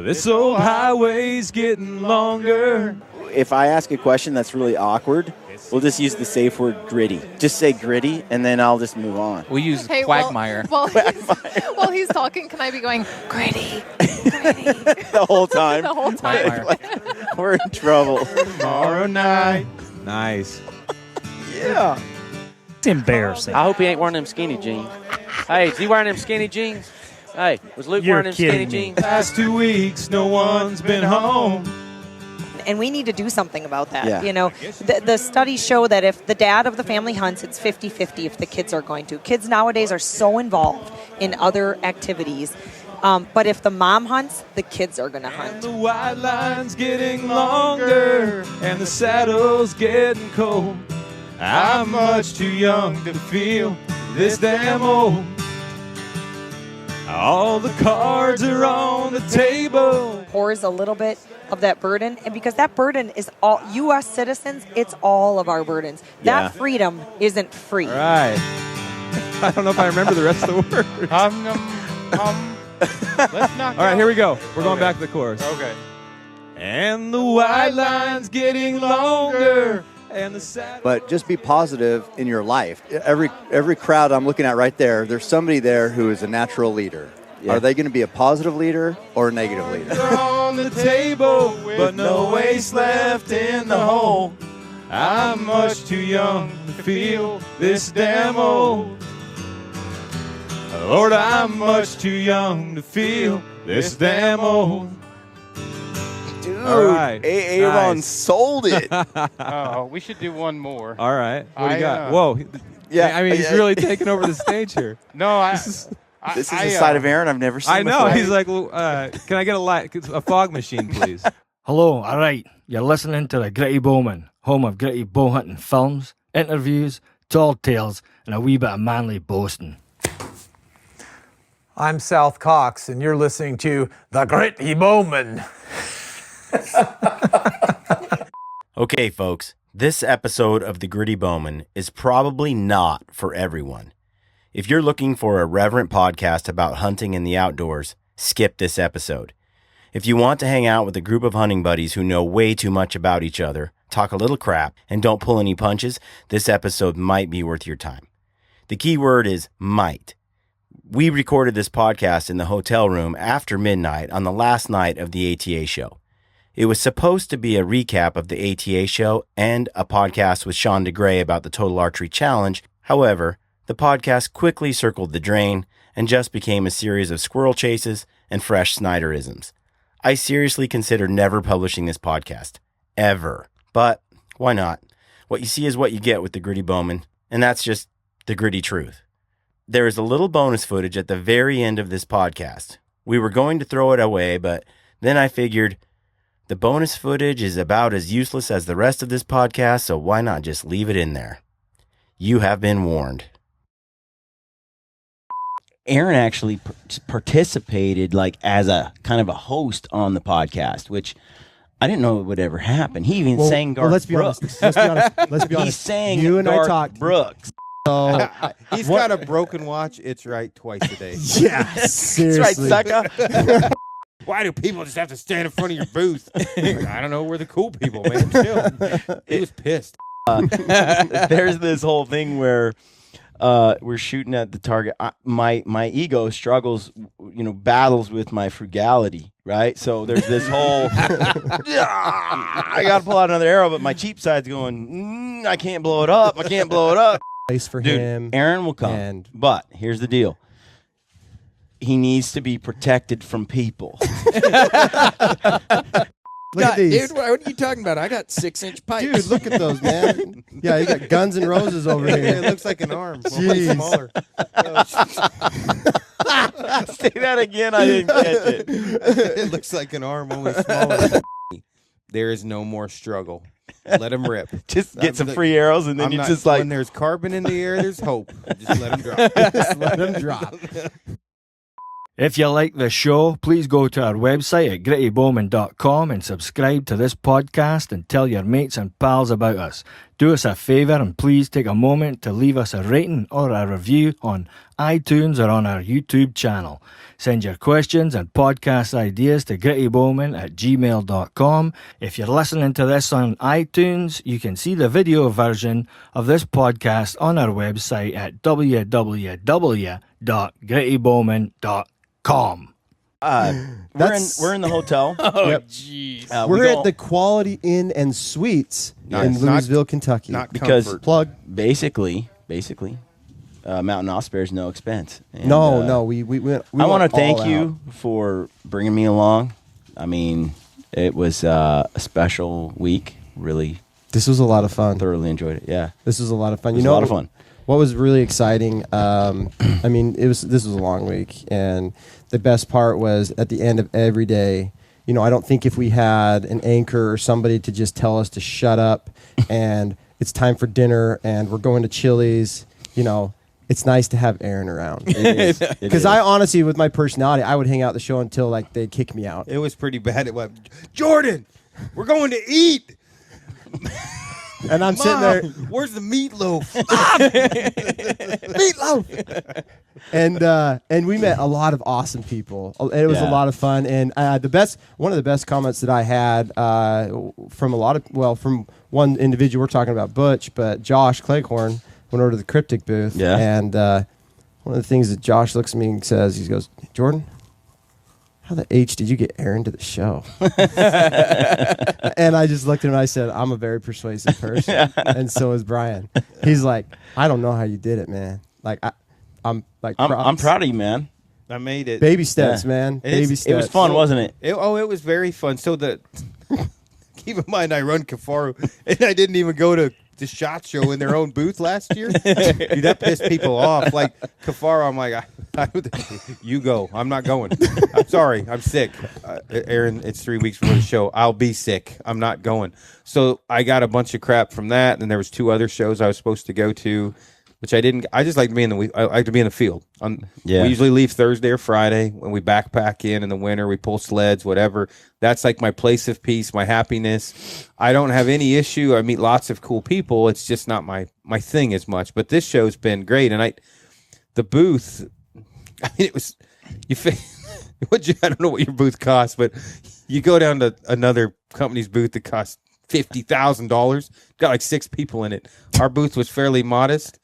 This old highway's getting longer. If I ask a question that's really awkward, we'll just use the safe word gritty. Just say gritty, and then I'll just move on. We use Hey, quagmire. While he's talking, can I be going, gritty, gritty? The whole time. The whole time. Quagmire. We're in trouble. Tomorrow night. Nice. Yeah. It's embarrassing. I hope he ain't wearing them skinny jeans. Hey, is he wearing them skinny jeans? Hey, was Luke You're wearing them skinny kidding me. jeans? Past 2 weeks, no one's been home. And we need to do something about that. Yeah. You know, the studies show that if the dad of the family hunts, it's 50-50 if the kids are going to. Kids nowadays are so involved in other activities. But if the mom hunts, the kids are going to hunt. The white line's getting longer, and the saddle's getting cold. I'm much too young to feel this damn old. All the cards are on the table. Pours a little bit of that burden, and because that burden is all U.S. citizens, it's all of our burdens. Yeah. That freedom isn't free. All right. I don't know if I remember the rest of the words. Let's not. All right, here we go. We're going back to the chorus. Okay. And the white line's getting longer, and the saddle. But just be positive in your life. Every crowd I'm looking at right there, there's somebody there who is a natural leader. Yeah. Are they going to be a positive leader or a negative leader? Are on the table, but no waste left in the hole. I'm much too young to feel this damn old. Lord, I'm much too young to feel this damn old. Dude, All right. Aaron Nice. sold it. Oh, we should do one more. All right. What do you I, got? uh, Whoa. Yeah, I mean, he's yeah. really taking over the stage here. No, This is a side of Aaron I've never seen I know. before. He's like, well, can I get a fog machine, please? Hello, all right. You're listening to the Gritty Bowmen, home of gritty bow hunting films, interviews, tall tales, and a wee bit of manly boasting. I'm South Cox, and you're listening to the Gritty Bowmen. Okay, folks, this episode of The Gritty Bowmen is probably not for everyone. If you're looking for a reverent podcast about hunting in the outdoors, skip this episode. If you want to hang out with a group of hunting buddies who know way too much about each other, talk a little crap, and don't pull any punches, this episode might be worth your time. The key word is might. We recorded this podcast in the hotel room after midnight on the last night of the ATA show. It was supposed to be a recap of the ATA show and a podcast with Sean Degray about the Total Archery Challenge. However, the podcast quickly circled the drain and just became a series of squirrel chases and fresh Snyderisms. I seriously considered never publishing this podcast. Ever. But why not? What you see is what you get with the Gritty Bowmen, and that's just the gritty truth. There is a little bonus footage at the very end of this podcast. We were going to throw it away, but then I figured the bonus footage is about as useless as the rest of this podcast, so why not just leave it in there? You have been warned. Aaron actually participated like as a kind of a host on the podcast, which I didn't know it would ever happen. He even sang Garth let's be Brooks. honest. Let's be honest. Let's be He honest. sang You and I Garth talked. Brooks. So, He's got a broken watch. It's right twice a day. yeah, seriously. That's right, sucker. Why do people just have to stand in front of your booth? Like, I don't know. We're the cool people, man. Chill. He was pissed. There's this whole thing where we're shooting at the target. My ego struggles, battles with my frugality, right? So there's this whole, I got to pull out another arrow, but my cheap side's going, I can't blow it up. I can't blow it up. Place for Dude, him. Aaron will come. And But here's the deal. He needs to be protected from people. look at these. Dude, what are you talking about? I got 6-inch pipes. Dude, look at those, man. Yeah, you got Guns N' Roses over It here. looks like an arm. Jeez. Smaller. Say that again. I didn't catch it. It looks like an arm, only smaller. There is no more struggle. Let him rip. Just get some free arrows, and then you just when there's carbon in the air, there's hope. Just let him drop. Just let them drop. If you like the show, please go to our website at grittybowmen.com and subscribe to this podcast and tell your mates and pals about us. Do us a favour and please take a moment to leave us a rating or a review on iTunes or on our YouTube channel. Send your questions and podcast ideas to grittybowmen@gmail.com. If you're listening to this on iTunes, you can see the video version of this podcast on our website at www.grittybowmen.com. We're in the hotel. Oh, jeez. We're at the Quality Inn and Suites in Louisville, Kentucky. Because plug. Basically, Mountain Off spares no expense. And, we went. I want to all thank out. you for bringing me along. I mean, it was a special week. Really, this was a lot of fun. Thoroughly enjoyed it. Yeah, this was a lot of fun. It was a lot of fun. What was really exciting? I mean, this was a long week, and the best part was at the end of every day. You know, I don't think if we had an anchor or somebody to just tell us to shut up and it's time for dinner and we're going to Chili's, you know, it's nice to have Aaron around. Because I honestly, with my personality, I would hang out the show until like they'd kick me out. It was pretty bad. It was, Jordan, we're going to eat. And I'm Mom, sitting there. Where's the meatloaf? Meatloaf. And we met a lot of awesome people. It was a lot of fun. And one of the best comments that I had from one individual, we're talking about Butch, but Josh Cleghorn went over to the Cryptic booth. Yeah. And one of the things that Josh looks at me and says, he goes, Jordan, how the H did you get Aaron to the show? And I just looked at him and I said, I'm a very persuasive person. And so is Brian. He's like, I don't know how you did it, man. Like, I'm proud of you, man. I made it. Baby steps, man. Baby steps. It was fun, wasn't it? It was very fun. So keep in mind, I run Kafaru, and I didn't even go to the SHOT Show in their own booth last year. Dude, that pissed people off. Like Kafaru, I'm like, you go. I'm not going. I'm sorry. I'm sick. Aaron, it's 3 weeks before the show. I'll be sick. I'm not going. So I got a bunch of crap from that. And there was 2 other shows I was supposed to go to, which I didn't. I just like to be I like to be in the field. We usually leave Thursday or Friday. When we backpack in the winter, we pull sleds, whatever. That's like my place of peace, my happiness. I don't have any issue. I meet lots of cool people. It's just not my thing as much. But this show's been great. And the booth, I mean, it was, I don't know what your booth costs, but you go down to another company's booth that costs $50,000. Got like 6 people in it. Our booth was fairly modest.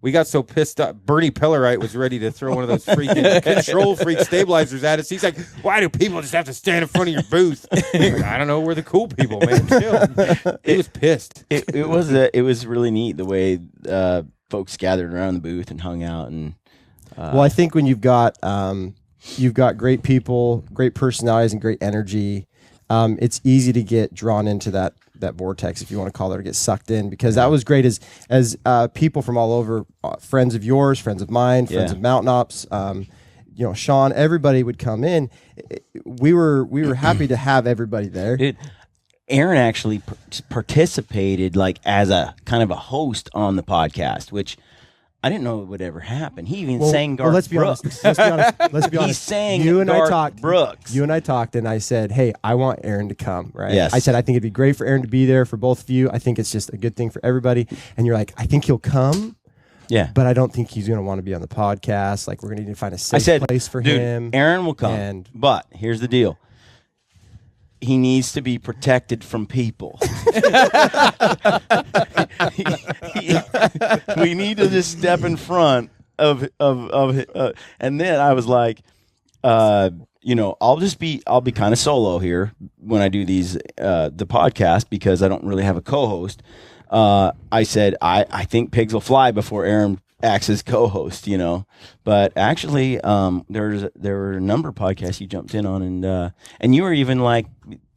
We got so pissed off. Bernie Pillarite was ready to throw one of those freaking control freak stabilizers at us. He's like, why do people just have to stand in front of your booth? Like, I don't know. We're the cool people, man. Chill. He was pissed. It was really neat the way folks gathered around the booth and hung out. And well, I think when you've got great people, great personalities, and great energy, it's easy to get drawn into that vortex, if you want to call it, or get sucked in, because that was great as people from all over, friends of yours, friends of mine, friends of Mountain Ops, Sean, everybody would come in. We were happy to have everybody there. Aaron actually participated like as a kind of a host on the podcast, which I didn't know it would ever happen. He even sang Garth let's be Brooks. Honest. Let's be honest. He sang you and Garth I talked, Brooks. You and I talked, and I said, hey, I want Aaron to come, right? Yes. I said, I think it'd be great for Aaron to be there for both of you. I think it's just a good thing for everybody. And you're like, I think he'll come. Yeah. But I don't think he's going to want to be on the podcast. Like, we're going to need to find a safe place for him. Aaron will come. But here's the deal. He needs to be protected from people. We need to just step in front of and then I was like, I'll be kind of solo here when I do these the podcast, because I don't really have a co-host. I said I think pigs will fly before Aaron acts as co-host, but actually there were a number of podcasts you jumped in on, and you were even like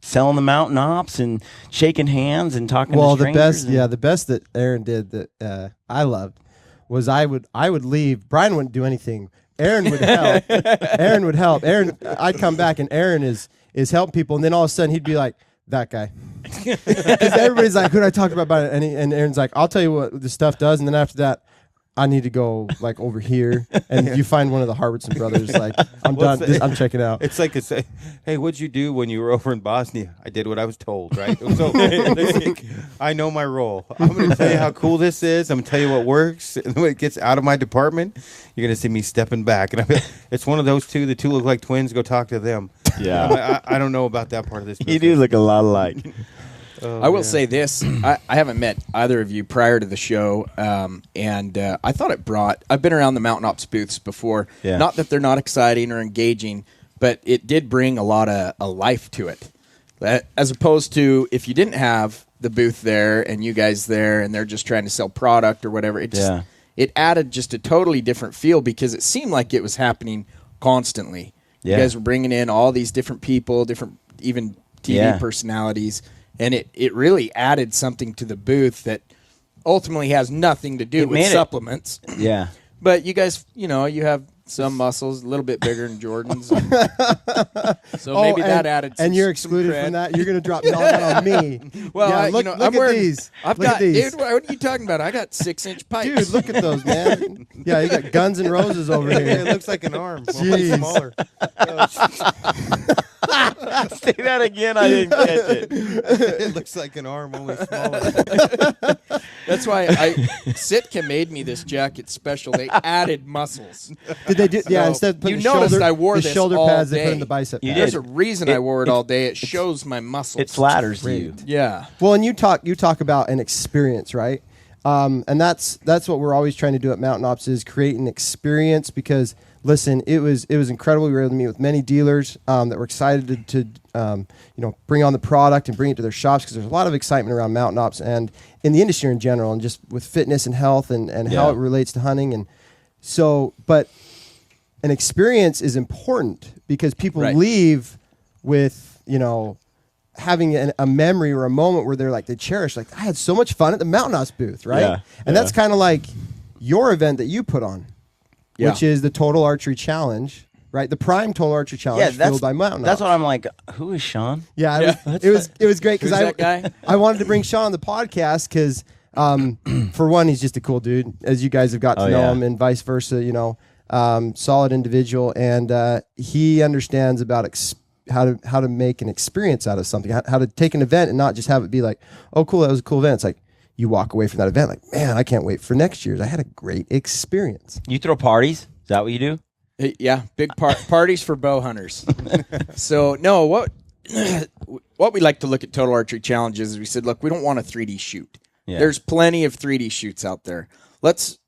selling the Mountain Ops and shaking hands and talking to strangers. The best that Aaron did that I loved was I would leave. Brian wouldn't do anything. Aaron would help. Aaron would help. I'd come back and Aaron is helping people, and then all of a sudden he'd be like, that guy. Because everybody's like, who did I talk about it? And Aaron's like, I'll tell you what the stuff does, and then after that, I need to go like over here, and you find one of the Harbison brothers. Like, I'm done. I'm checking out. It's like hey, what'd you do when you were over in Bosnia? I did what I was told, right? So like, I know my role. I'm going to tell you how cool this is. I'm going to tell you what works. And when it gets out of my department, you're going to see me stepping back. And it's one of those two. The two look like twins. Go talk to them. Yeah. I don't know about that part of this. You do look a lot alike. I will say this. I haven't met either of you prior to the show, and I thought I've been around the Mountain Ops booths before. Yeah. Not that they're not exciting or engaging, but it did bring a lot of a life to it. As opposed to if you didn't have the booth there and you guys there and they're just trying to sell product or whatever, it added just a totally different feel because it seemed like it was happening constantly. Yeah. You guys were bringing in all these different people, different even TV personalities. And it really added something to the booth that ultimately has nothing to do with supplements. Yeah. But you guys, you have some muscles a little bit bigger than Jordan's. So maybe that added some. And you're excluded from that? You're going to drop that on me. Well, yeah, look I'm at these. I've look got, at these. dude, what are you talking about? I got 6-inch pipes. Dude, look at those, man. Yeah, you got Guns N' Roses over here. It looks like an arm. Jeez. Smaller. Say that again. I didn't catch it. It looks like an arm, only smaller. That's why Sitka made me this jacket special. They added muscles. Did they do? Yeah, instead of putting you noticed I wore the this shoulder all pads, day. they put in the bicep pads. There's a reason I wore it all day. It shows my muscles. It flatters you. Yeah. Well, and you talk about an experience, right? And that's what we're always trying to do at Mountain Ops is create an experience because listen, it was incredible. We were able to meet with many dealers that were excited to bring on the product and bring it to their shops because there's a lot of excitement around Mountain Ops and in the industry in general and just with fitness and health and how it relates to hunting. And so, but an experience is important because people leave with, having a memory or a moment where they're like, they cherish, like, I had so much fun at the Mountain Ops booth, right? Yeah. And that's kind of like your event that you put on. Yeah. Which is the Total Archery Challenge, right? The Prime Total Archery Challenge fueled by Mountain Ops. That's what I'm like, who is Sean? Yeah, it was great because that guy? I wanted to bring Sean on the podcast because, for one, he's just a cool dude, as you guys have got to know him, and vice versa. Solid individual, and he understands about how to make an experience out of something, how to take an event and not just have it be like, oh, cool, that was a cool event. It's like, you walk away from that event like, man, I can't wait for next year's. I had a great experience. You throw parties? Is that what you do? Yeah, big parties for bow hunters. So, no, what we like to look at Total Archery Challenges is we said, look, we don't want a 3D shoot. Yeah. There's plenty of 3D shoots out there. Let's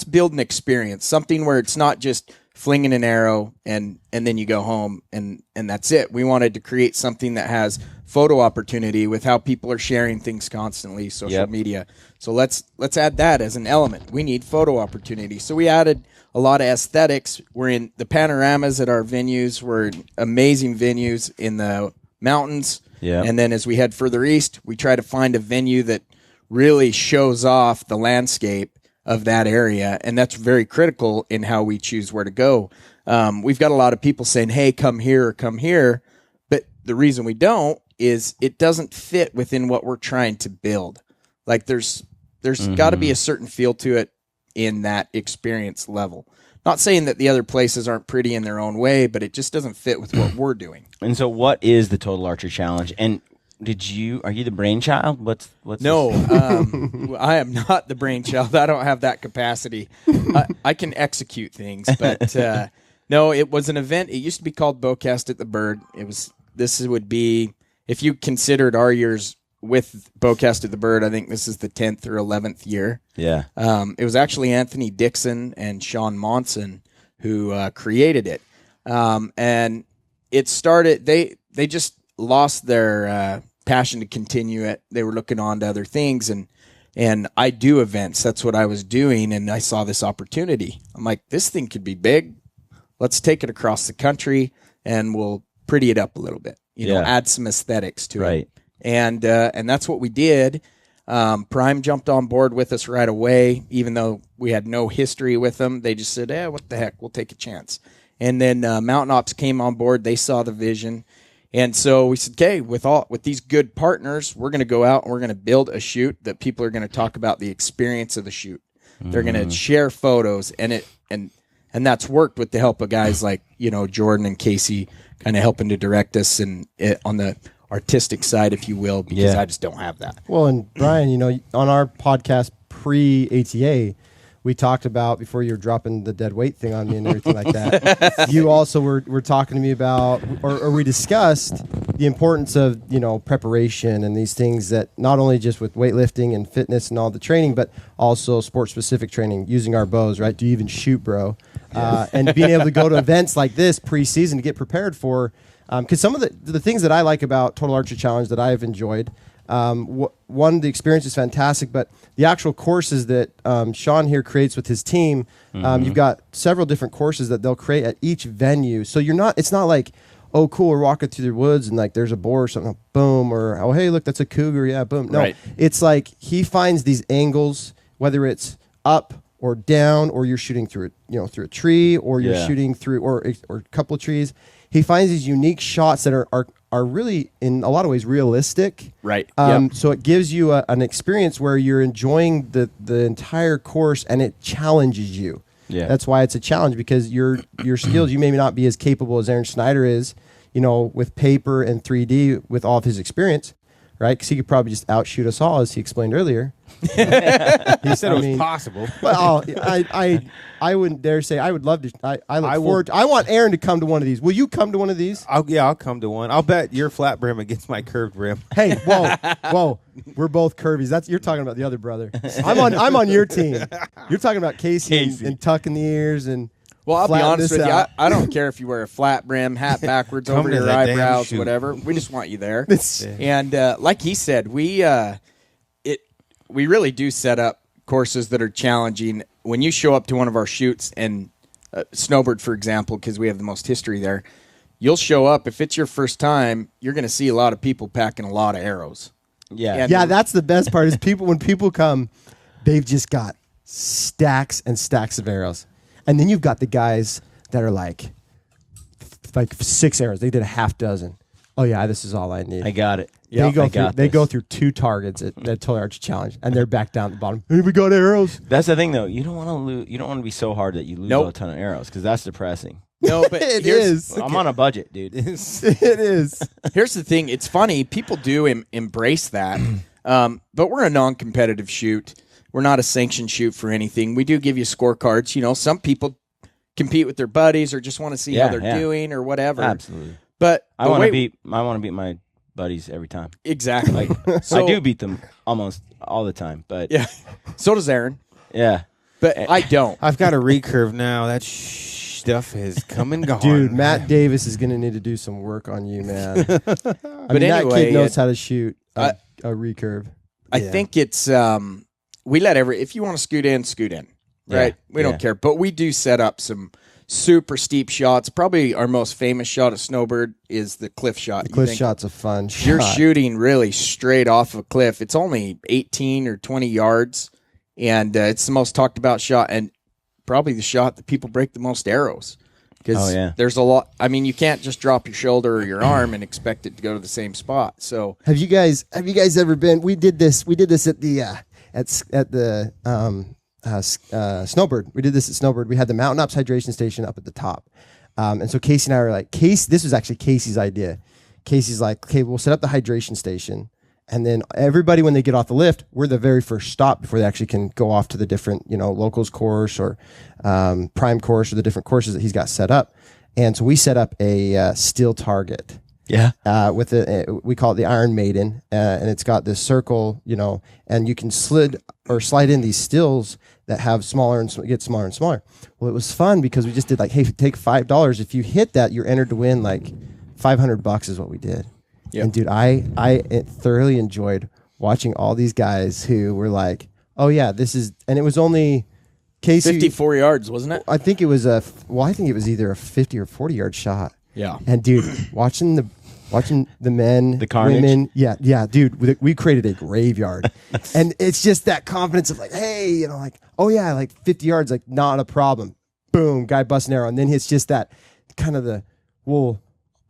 build an experience, something where it's not just flinging an arrow and then you go home and that's it. We wanted to create something that has photo opportunity with how people are sharing things constantly, social media. So let's add that as an element. We need photo opportunity. So we added a lot of aesthetics. We're in the panoramas at our venues. We're in amazing venues in the mountains. Yeah. And then as we head further east, we try to find a venue that really shows off the landscape of that area, and that's very critical in how we choose where to go. We've got a lot of people saying, hey, come here or come here, but the reason we don't is it doesn't fit within what we're trying to build. Like there's got to be a certain feel to it in that experience level. Not saying that the other places aren't pretty in their own way, but it just doesn't fit with what we're doing. And so what is the Total Archery Challenge? And are you the brainchild? What's No, I am not the brainchild. I don't have that capacity. I can execute things, but no, it was an event. It used to be called Bowcast at the Bird. This would be, if you considered our years with Bowcast at the Bird, I think this is the 10th or 11th year. Yeah. It was actually Anthony Dixon and Sean Monson who created it. And it started, they just lost their passion to continue it. They were looking on to other things, and I do events. That's what I was doing, and I saw this opportunity. I'm like, this thing could be big. Let's take it across the country, and we'll pretty it up a little bit. Add some aesthetics to it. And that's what we did. Prime jumped on board with us right away, even though we had no history with them. They just said, what the heck, we'll take a chance. And then Mountain Ops came on board. They saw the vision. And so we said, okay, with these good partners, we're going to go out and we're going to build a shoot that people are going to talk about the experience of the shoot. They're going to share photos, and that's worked with the help of guys like, Jordan and Casey kind of helping to direct us and on the artistic side, if you will, because I just don't have that. Well, and Brian, on our podcast pre-ATA, we talked about, before you were dropping the dead weight thing on me and everything like that, you also were talking to me about, or we discussed the importance of, preparation and these things that not only just with weightlifting and fitness and all the training, but also sport-specific training, using our bows, right? Do you even shoot, bro? And being able to go to events like this pre-season to get prepared for, because some of the things that I like about Total Archery Challenge that I have enjoyed, one, the experience is fantastic, but the actual courses that Sean here creates with his team, you've got several different courses that they'll create at each venue. So it's not like, oh, cool, we're walking through the woods and like there's a boar or something, boom, or oh, hey, look, that's a cougar, yeah, boom. No, It's like he finds these angles, whether it's up or down, or you're shooting through a tree, or you're shooting through or a couple of trees. He finds these unique shots that are really, in a lot of ways, realistic. Right. So it gives you an experience where you're enjoying the entire course, and it challenges you. Yeah. That's why it's a challenge, because your skills, you may not be as capable as Aaron Snyder is, with paper and 3D with all of his experience, right? Because he could probably just outshoot us all, as he explained earlier. He said it was possible. Well, I wouldn't dare say. I would love to. I look forward. I want Aaron to come to one of these. Will you come to one of these? I'll come to one. I'll bet your flat brim against my curved brim. Hey, whoa! We're both curvies. You're talking about the other brother. I'm on your team. You're talking about Casey. And tucking the ears and. Well, I'll be honest with you. I don't care if you wear a flat brim, hat backwards over your eyebrows, whatever. We just want you there. And like he said, we really do set up courses that are challenging. When you show up to one of our shoots, and Snowbird, for example, because we have the most history there, you'll show up. If it's your first time, you're going to see a lot of people packing a lot of arrows. Yeah. Yeah, that's the best part is when people come, they've just got stacks and stacks of arrows. And then you've got the guys that are like 6 arrows. They did a half dozen. Oh, yeah, this is all I need. I got it. They go through 2 targets at Total Archery Challenge, and they're back down at the bottom. Hey, we got arrows. That's the thing, though. You don't want to lose. You don't want to be so hard that you lose a ton of arrows, because that's depressing. No, but it is. I'm on a budget, dude. It is. Here's the thing. It's funny. People do embrace that, but we're a non-competitive shoot. We're not a sanctioned shoot for anything. We do give you scorecards. Some people compete with their buddies or just want to see how they're doing or whatever. Absolutely. But I want to beat my buddies every time. Exactly. I do beat them almost all the time, but yeah. So does Aaron. Yeah. But I don't. I've got a recurve now. That stuff has come and gone. Dude, Matt Davis is going to need to do some work on you, man. That kid knows how to shoot a recurve. I think it's we let if you want to scoot in, right? We don't care. But we do set up some super steep shots. Probably our most famous shot at Snowbird is the cliff shot. The cliff shot's a fun shot. You're shooting really straight off of a cliff. It's only 18 or 20 yards, and it's the most talked about shot, and probably the shot that people break the most arrows. Because there's a lot. I mean, you can't just drop your shoulder or your arm and expect it to go to the same spot. So have you guys ever been? We did this at the Snowbird. We did this at Snowbird. We had the Mountain Ups hydration station up at the top. And so Casey and I were like, this was actually Casey's idea. Casey's like, okay, we'll set up the hydration station. And then everybody, when they get off the lift, we're the very first stop before they actually can go off to the different, locals course or prime course or the different courses that he's got set up. And so we set up a steel target. Yeah. With we call it the Iron Maiden, and it's got this circle, and you can slide in these stills that have smaller and get smaller and smaller. Well, it was fun because we just did like, hey, take $5. If you hit that, you're entered to win like $500 is what we did. Yep. And dude, I thoroughly enjoyed watching all these guys who were like, oh yeah, this is, and it was only Casey 54 yards, wasn't it? I think it was either a 50 or 40 yard shot. Yeah. And dude, watching the men, the carnage. Women, yeah, dude, we created a graveyard, and it's just that confidence of like, hey, like, oh yeah, like 50 yards, like not a problem. Boom, guy busts an arrow, and then it's just that kind of the, well,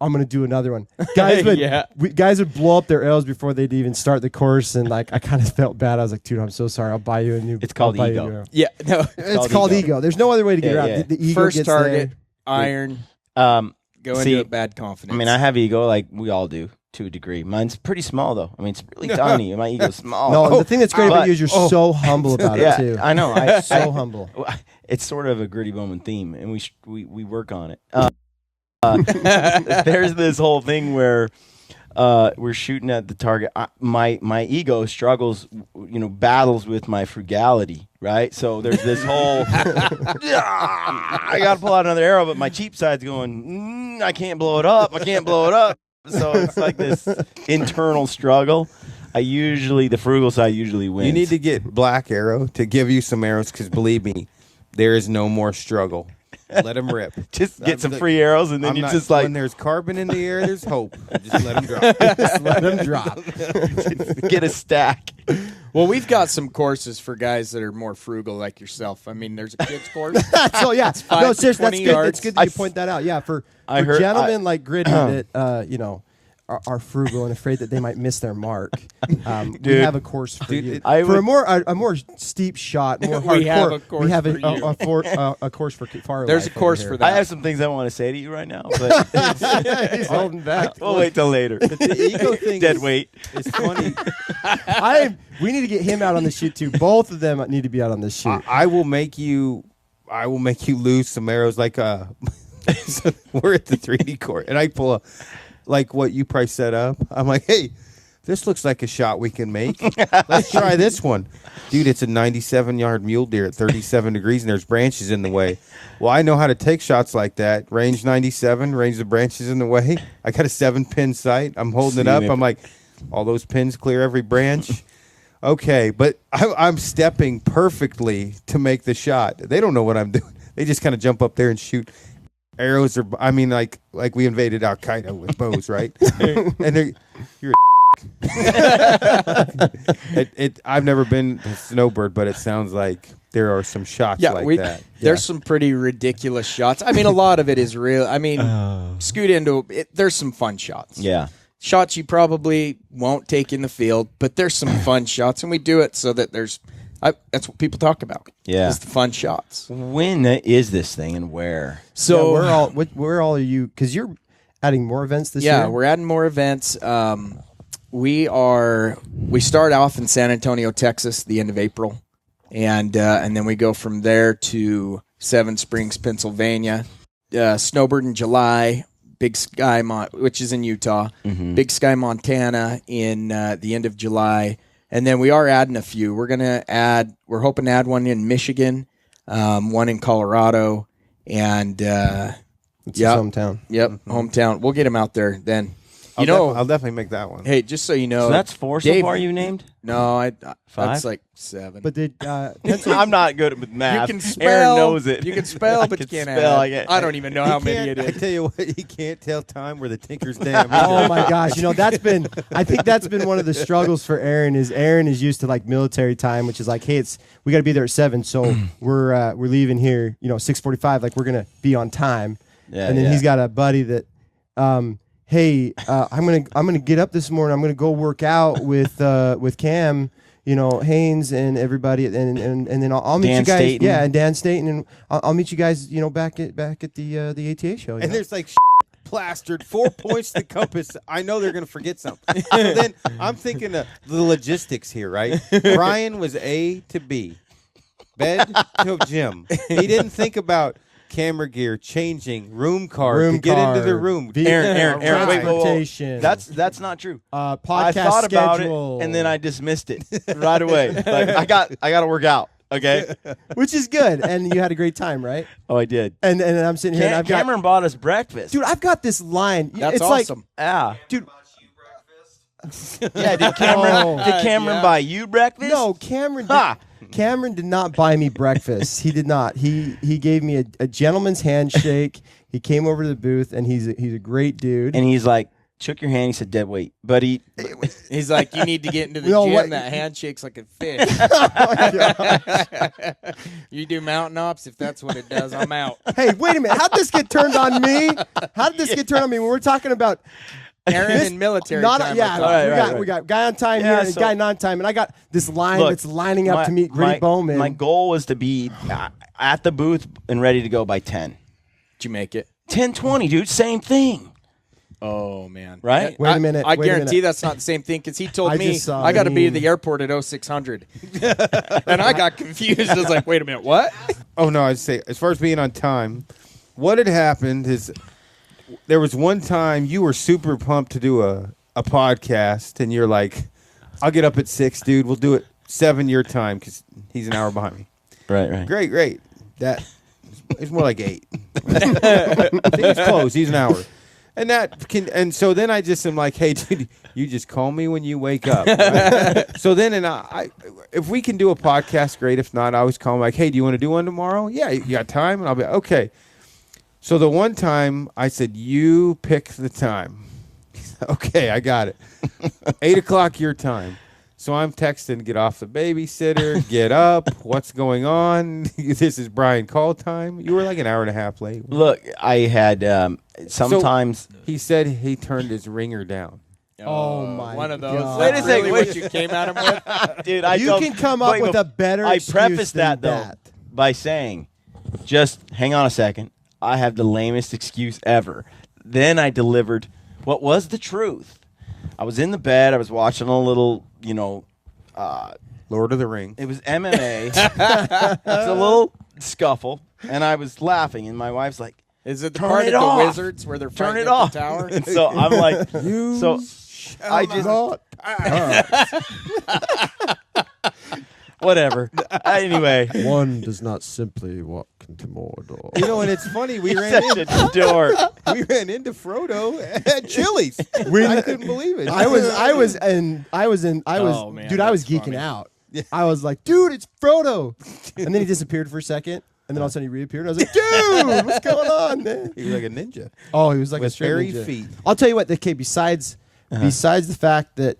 I'm gonna do another one. Guys would guys would blow up their arrows before they'd even start the course, and like I kind of felt bad. I was like, dude, I'm so sorry. I'll buy you a new. It's called ego. Yeah, no, it's called ego. There's no other way to get around. Yeah. The ego First gets target, there. iron. Go into it bad confidence. I mean, I have ego like we all do to a degree. Mine's pretty small though. I mean, it's really tiny. My ego's small. No, the thing that's great about you is you're so humble about it too. I know. So humble. It's sort of a Gritty Bowmen theme, and we work on it. There's this whole thing where we're shooting at the target. My ego struggles, battles with my frugality, right? So there's this whole, I got to pull out another arrow, but my cheap side's going, I can't blow it up. I can't blow it up. So it's like this internal struggle. The frugal side usually wins. You need to get Black Arrow to give you some arrows because believe me, there is no more struggle. Let them rip. Just get some free arrows, and then when there's carbon in the air, there's hope. Just let them drop. Just let them drop. Get a stack. Well, we've got some courses for guys that are more frugal like yourself. I mean, there's a kids course. So yeah, no, seriously, that's good. yards. It's good that you point that out. Yeah, for gentlemen like Gritty that are frugal and afraid that they might miss their mark. We have a course for you. For a more steep shot, more hardcore. We have a course for far. There's a course for that. I have some things I want to say to you right now, but he's holding back. We'll wait till later. But the ego thing, dead weight. It's funny. We need to get him out on the shoot too. Both of them need to be out on this shoot. I will make you lose some arrows. Like so we're at the 3D court, and I pull a. Like what you probably set up. I'm like, hey, this looks like a shot we can make. Let's try this one. Dude, it's a 97-yard mule deer at 37 degrees, and there's branches in the way. Well, I know how to take shots like that. Range 97, range the branches in the way. I got a 7-pin sight. I'm holding it up. I'm like, all those pins clear every branch. Okay, but I'm stepping perfectly to make the shot. They don't know what I'm doing. They just kind of jump up there and shoot. Arrows are, I mean, like we invaded Al Qaeda with bows, right? And you're I've never been a snowbird, but it sounds like there are some shots like that. There's some pretty ridiculous shots. I mean, a lot of it is real. I mean, scoot into it. There's some fun shots. Yeah. Shots you probably won't take in the field, but there's some fun shots, and we do it so that that's what people talk about. Yeah, is the fun shots. When is this thing and where? So where all are you? Because you're adding more events this year. Yeah, we're adding more events. We start off in San Antonio, Texas, the end of April, and then we go from there to Seven Springs, Pennsylvania. Snowbird in July. Big Sky, which is in Utah. Mm-hmm. Big Sky, Montana, in the end of July. And then we are adding a few. We're hoping to add one in Michigan, one in Colorado, and it's his hometown. Yep, hometown. We'll get him out there then. I'll definitely make that one. Hey, just so you know, so that's 4 so far you named? No, 5. That's like 7. But I'm not good with math. You can spell. Aaron knows it. You can spell, but you can't add. I don't even know how many it is. I tell you what, you can't tell time where the tinker's damn. Oh my gosh! I think that's been one of the struggles for Aaron. Is Aaron is used to like military time, which is like, hey, we got to be there at 7, so we're leaving here, 6:45. Like we're gonna be on time. Yeah, and then he's got a buddy that. Hey, I'm gonna get up this morning. I'm gonna go work out with Cam, Haynes and everybody, and then I'll meet you guys. Staten. Yeah, and Dan Staten, and I'll meet you guys. Back at the ATA show. And there's like plastered 4 points to the compass. I know they're gonna forget something. So then I'm thinking of the logistics here, right? Brian was A to B, bed to gym. He didn't think about camera gear, changing, room card to get into the room. Aaron, transportation. Wait. That's not true. Podcast I thought about schedule. it and then I dismissed it right away. Like I got to work out. Okay, which is good, and you had a great time, right? Oh, I did. And I'm sitting here, and Cameron bought us breakfast, dude. I've got this line. That's it's awesome. Like, dude. Yeah, did Cameron buy you breakfast? No, Cameron did not buy me breakfast. He did not. He gave me a gentleman's handshake. He came over to the booth, and he's a great dude. And he's like, shook your hand. He said, "Dead weight, buddy." He's like, you need to get into the No, gym. what- That handshake's like a fish. You do mountain ops. If that's what it does, I'm out. Hey, wait a minute. How'd this get turned on me? How did this get turned on me when we're talking about Aaron this- in military not time. yeah, I thought. we got guy on time Yeah, here and so- guy non time, and I got this line Look, that's lining up my- to meet Gritty Bowmen. My goal was to be at the booth and ready to go by 10. Did you make it? 10:20, dude. Same thing. Oh man! Right? Wait a minute. I wait a guarantee minute. that's not the same thing because he told I me just saw I got to the be at meme. the airport at 0600, and I got confused. I was like, "Wait a minute, what?" Oh no, I'd say as far as being on time, what had happened is there was one time you were super pumped to do a podcast, and you're like, "I'll get up at 6, dude. We'll do it 7 your time because he's an hour behind me." Right. Great. That it's more like 8. I think it's close. He's an hour. And so then I just am like, hey, dude, you just call me when you wake up. Right? So then, if we can do a podcast, great. If not, I always call him like, hey, do you want to do one tomorrow? Yeah, you got time? And I'll be okay. So the one time I said, you pick the time. Okay, I got it. 8 o'clock your time. So I'm texting, get off the babysitter, get up, what's going on? This is Brian call time. You were like an hour and a half late. Look, I had sometimes. So he said he turned his ringer down. Oh my! One of those. God. Wait a That's second, really wait. what you came at him with, Dude, You can come up with a better I excuse prefaced than that, though, that. by saying, just hang on a second. I have the lamest excuse ever. Then I delivered what was the truth. I was in the bed. I was watching a little, Lord of the Rings. It was MMA. It was a little scuffle, and I was laughing, and my wife's like, Is it the Turn part it of the off. Wizards where they're turn fighting it at off. the tower? And so I'm like, I just whatever. Anyway, One does not simply walk into Mordor. You know, and it's funny. We ran such a dork. We ran into Frodo at Chili's. I couldn't believe it. I was Oh, man, dude, I was that's geeking funny. out. I was like, dude, it's Frodo. And then he disappeared for a second. And then all of a sudden he reappeared. And I was like, dude, what's going on, man? He was like a ninja. Oh, he was like With a straight fairy ninja. feet. I'll tell you what, okay, besides the fact that,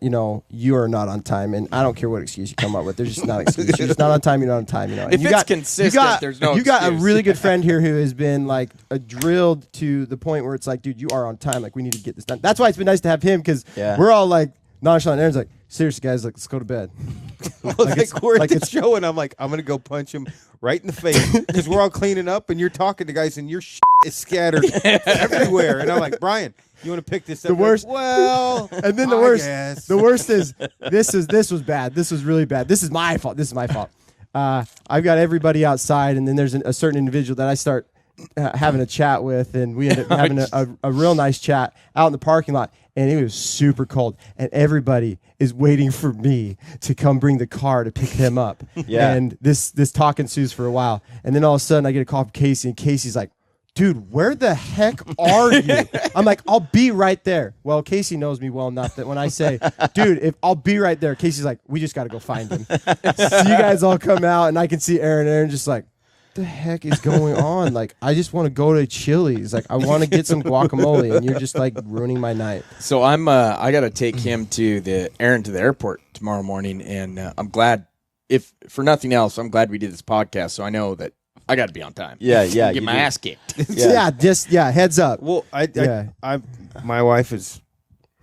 you are not on time, and I don't care what excuse you come up with, there's just not an excuse. You're just not on time, you're not on time. And If you it's consistent, there's no You got a excuse. really good friend here who has been like drilled to the point where it's like, dude, you are on time. Like, we need to get this done. That's why it's been nice to have him, because we're all like nonchalant. Aaron's like, seriously, guys, like, let's go to bed. We're at the show, and I'm like, I'm gonna go punch him right in the face because we're all cleaning up, and you're talking to guys, and your shit is scattered everywhere. And I'm like, Brian, you want to pick this up? The worst. Like, well, And then the worst is this was bad. This was really bad. This is my fault. I've got everybody outside, and then there's a certain individual that I start having a chat with, and we ended up having a real nice chat out in the parking lot, and it was super cold, and everybody is waiting for me to come bring the car to pick them up. Yeah. And this talk ensues for a while, and then all of a sudden I get a call from Casey, and Casey's like, dude, where the heck are you? I'm like, I'll be right there. Well, Casey knows me well enough that when I say, dude, if I'll be right there, Casey's like, we just got to go find him. So you guys all come out, and I can see Aaron just like, the heck is going on? Like, I just want to go to Chili's. Like, I want to get some guacamole, and you're just like ruining my night. So I got to take Aaron to the airport tomorrow morning, and I'm glad, if for nothing else, I'm glad we did this podcast, so I know that I got to be on time. Yeah, Get my ass kicked. Heads up. Well, my wife is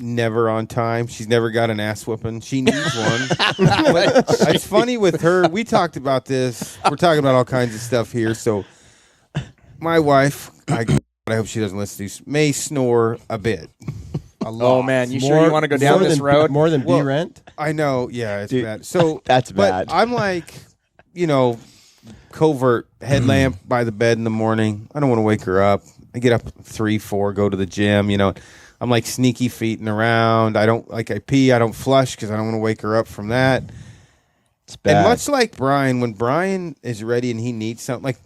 never on time. She's never got an ass whooping. She needs one. But it's funny with her. We talked about this. We're talking about all kinds of stuff here. So my wife, I hope she doesn't listen to this, may snore a bit. A lot. Oh, man. You sure you want to go down this road? More than B-Rent? I know. Yeah, it's Dude, bad. So that's bad. But I'm like, covert headlamp by the bed in the morning. I don't want to wake her up. I get up 3, 4, go to the gym, I'm like sneaky feeting around. I pee. I don't flush because I don't want to wake her up from that. It's bad. And much like Brian, when Brian is ready and he needs something, like,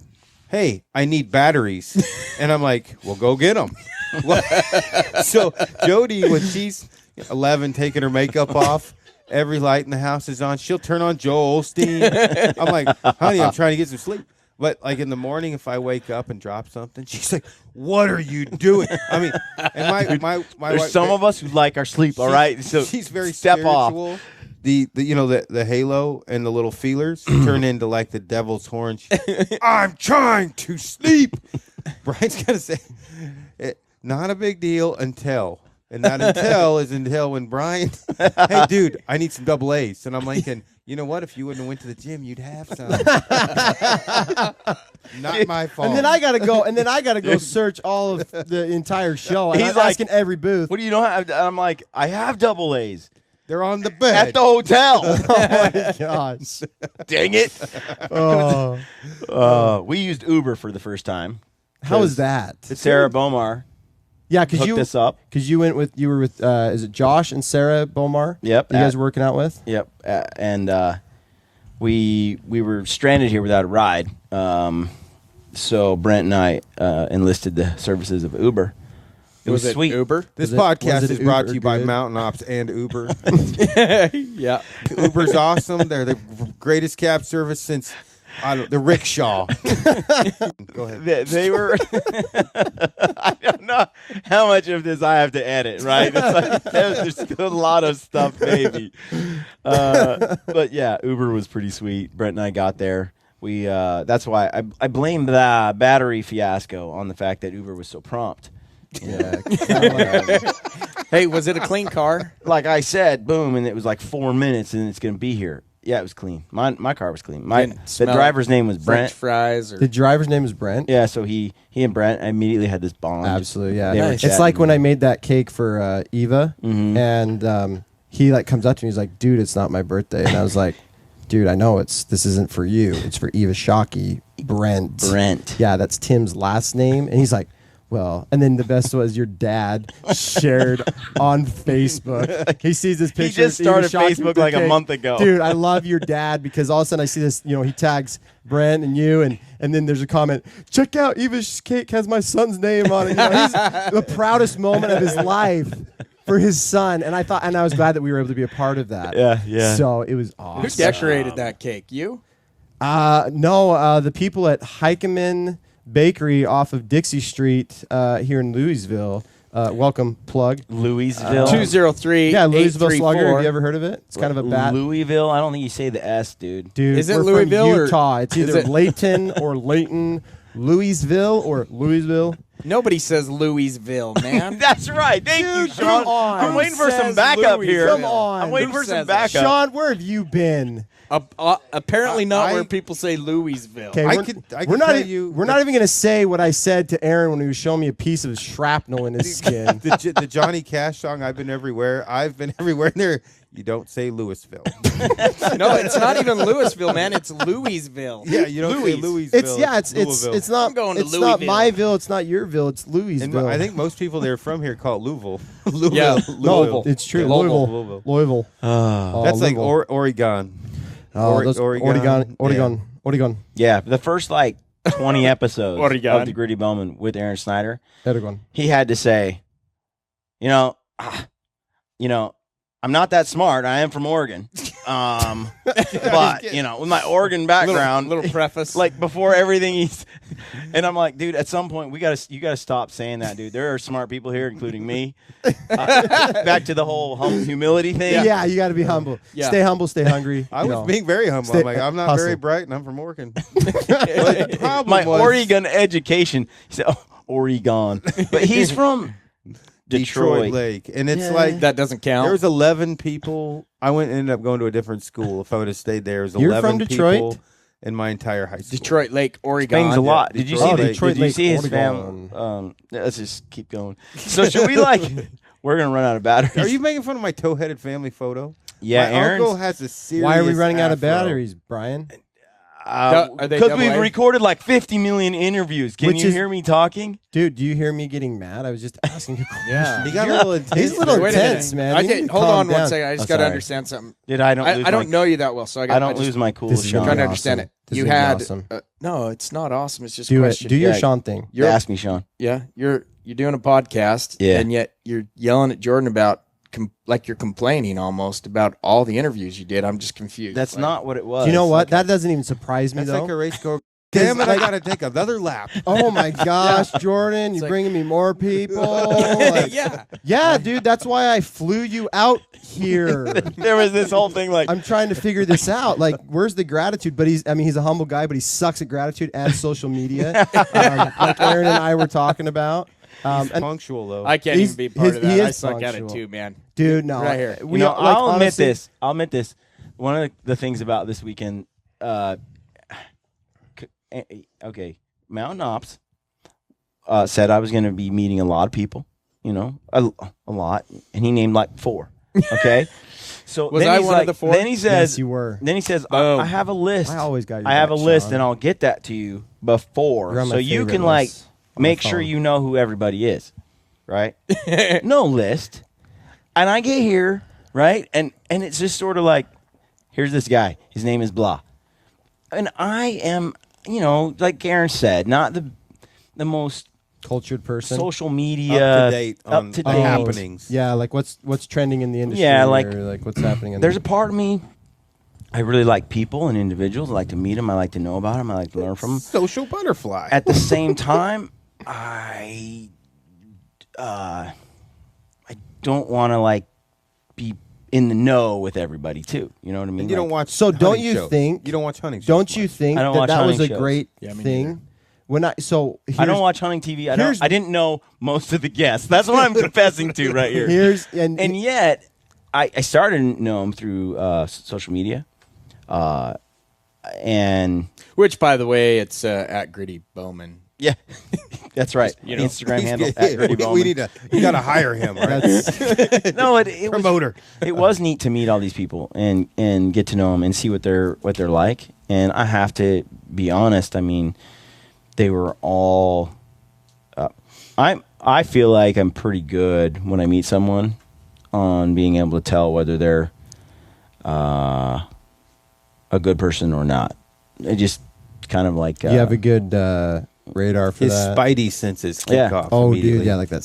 hey, I need batteries. And I'm like, well, go get them. So Jody, when she's 11, taking her makeup off, every light in the house is on. She'll turn on Joel Osteen. I'm like, honey, I'm trying to get some sleep. But like in the morning, if I wake up and drop something, she's like, "What are you doing?" I mean, and my There's wife, some of us who like our sleep. All right, so she's very step spiritual. off. The halo and the little feelers turn into like the devil's horn. I'm trying to sleep. Brian's gonna say, not a big deal until. And that until is until when Brian, hey, dude, I need some double A's. And I'm thinking, you know what? If you wouldn't have went to the gym, you'd have some. Not my fault. And then I gotta go search all of the entire show. And He's I'm like, asking every booth. What do you know? I'm like, I have double A's. They're on the bed. At the hotel. Oh, my gosh. Dang it. Oh. We used Uber for the first time. How was that? Sarah Bomar. Yeah, because hooked us up. Because you were with is it Josh and Sarah Bomar? Yep. You guys were working out with? Yep. And we were stranded here without a ride. So Brent and I enlisted the services of Uber. It was sweet. Uber? This podcast is brought to you by Mountain Ops and Uber. Yeah. Uber's awesome. They're the greatest cab service since the rickshaw. Go ahead. They were. I don't know how much of this I have to edit. Right? It's like, there's still a lot of stuff, maybe. But yeah, Uber was pretty sweet. Brent and I got there. We. That's why I blame the battery fiasco on the fact that Uber was so prompt. Yeah. Hey, was it a clean car? Like I said, boom, and it was like 4 minutes, and it's gonna be here. Yeah, it was clean. My car was clean. The driver's name was Brent. French fries. Or The driver's name is Brent? Yeah, so he and Brent immediately had this bond. Absolutely, yeah. Nice. It's like when I made that cake for Eva, Mhm. and he like comes up to me, he's like, "Dude, it's not my birthday," and I was like, "Dude, I know this isn't for you. It's for Eva Shockey, Brent." Brent. Yeah, that's Tim's last name, and he's like, well, and then the best was your dad shared on Facebook. He sees this picture. He just started Facebook like a month ago. Dude, I love your dad because all of a sudden I see this, he tags Brent and you, and then there's a comment, check out Eva's cake has my son's name on it. He's the proudest moment of his life for his son. And I was glad that we were able to be a part of that. Yeah. So it was awesome. Who decorated that cake? You? No, the people at Heikeman Bakery off of Dixie Street here in Louisville. Welcome, plug. Louisville. 203. Yeah, Louisville Slugger. Have you ever heard of it? It's kind of a bat. Louisville. I don't think you say the S, dude. Dude, Is it we're Louisville from or- Utah. It's is either it- Layton or Layton, Louisville or Louisville. Nobody says Louisville, man. That's right. Thank you, Dude, Sean. come on. I'm waiting for some says backup Louisville? here. Come on. I'm waiting Who for some says backup. Sean, where have you been? Apparently not I- where people say Louisville. Okay, I we're, could we're not. tell e- you we're not even going to say what I said to Aaron when he was showing me a piece of shrapnel in his skin. the Johnny Cash song, I've been everywhere. And there. You don't say Louisville. No, it's not even Louisville, man. It's Louisville. Yeah, you don't say Louisville. It's Louisville. it's not. I'm going to it's not Louisville. myville. It's not yourville. It's And Louisville. I think most people that are from here call it Louisville. Louisville. Yeah, no, Louisville. it's true. Yeah, Louisville. Louisville. That's like Louisville. Oregon. Those Oregon. Oregon. Yeah, the first 20 episodes Oregon. of the Gritty Bowmen with Aaron Snyder, Oregon. he had to say, I'm not that smart. I am from Oregon. But, with my Oregon background, Little preface. like before everything he's, and I'm like, dude, at some point you gotta stop saying that, dude. There are smart people here, including me. Back to the whole humility thing. Yeah, you got to be humble. Yeah. Stay humble. Stay hungry. I was being very humble. Stay- I'm like, I'm not hustle. very bright, and I'm from Oregon. But the problem My was Oregon education. He said, Oregon, but he's from Detroit Lake, and it's like that doesn't count. there was 11 people. I ended up going to a different school. If I would have stayed there, it was You're 11 from Detroit? people in my entire high school. Detroit Lake, Oregon. Explains a lot. Did you see? Detroit The, Lake. Detroit did you Lake, see his Oregon. family? Let's just keep going. So should we We're gonna run out of batteries. Are you making fun of my toe-headed family photo? Yeah, my Aaron's. uncle has a serious. Why are we running out of afro. batteries, Brian? Are they Because double we've A? recorded 50 million interviews. Can Which you is- hear me talking? Dude, do you hear me getting mad? I was just asking you a question. Yeah. He got a little intense. He's a little Wait a intense, minute. man. You need to Hold calm on one down. second. I just Oh, got to sorry. understand something. I don't know you that well, so I don't just, lose my cool. This is Sean. I'm trying to awesome. understand it. This You is gonna be had awesome. no, it's not awesome. It's just a Do it. question. Do your Yeah, Sean thing. You're Ask me, Sean. Yeah, you're doing a podcast, Yeah. and yet you're yelling at Jordan about like you're complaining almost about all the interviews you did. I'm just confused. That's Like, not what it was. Do you know what? That doesn't even surprise me That's though. like a race car. Damn it, I got to take another lap. Oh my gosh, Jordan, you're bringing me more people. Like, yeah, dude, that's why I flew you out here. There was this whole thing like I'm trying to figure this out. Like, where's the gratitude? But he's a humble guy, but he sucks at gratitude and social media. Like Aaron and I were talking about. He's punctual though. I can't even be part of that. I suck at it punctual. too, man. Dude, no. Right here. I'll admit this. I'll admit this. One of the things about this weekend, Mountain Ops said I was going to be meeting a lot of people, a lot, and he named like 4. Okay, so was I one of the 4? Then he says, yes, you were. Then he says, I have a list. I always got. I have a list, and I'll get that to you before, so you can like make sure you know who everybody is, right? No list, and I get here, right, and it's just sort of like, here's this guy. His name is blah, and I am. Like Aaron said, not the most cultured person, social media up to date on the happenings. Yeah, like what's trending in the industry. Yeah, or what's happening. There's a part of me. I really like people and individuals. I like to meet them. I like to know about them. I like to learn from them. Social butterfly. At the same time, I don't want to like be in the know with everybody too. You know what I mean? And you don't watch. So don't you shows. think? You don't watch hunting shows? Don't you think that was a great thing? I don't watch hunting TV. I didn't know most of the guests. That's what I'm confessing to right here. And yet, I started to know them through social media, and which, by the way, it's at Gritty Bowmen. Yeah, that's right. Instagram handle at Gritty Bowmen. We need you got to hire him. Right? No, it promoter. It was neat to meet all these people and get to know them and see what they're like. And I have to be honest. I mean, they were all. I feel like I'm pretty good when I meet someone on being able to tell whether they're a good person or not. It just kind of like you have a good radar for his that. Spidey senses kick off. Oh, dude, yeah, like that.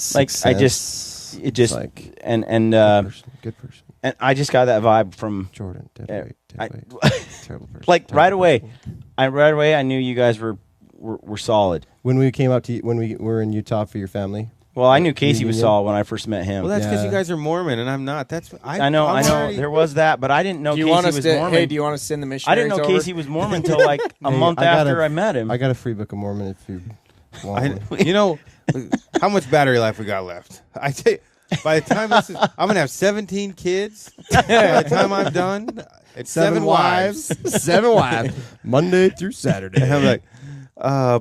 Good person. And I just got that vibe from Jordan. Terrible person. Like right away, I knew you guys were solid. When we came up to when we were in Utah for your family. Well, I knew Casey was solid when I first met him. Well, that's because you guys are Mormon and I'm not. I know. There was that, but I didn't know Casey was Mormon. Hey, do you want to send the missionaries I didn't know Casey was Mormon until like a month after I met him. I got a free Book of Mormon if you want. How much battery life we got left? I tell you, by the time I'm gonna have 17 kids. By the time I'm done, it's 7 wives. 7 wives. Monday through Saturday. And I'm like,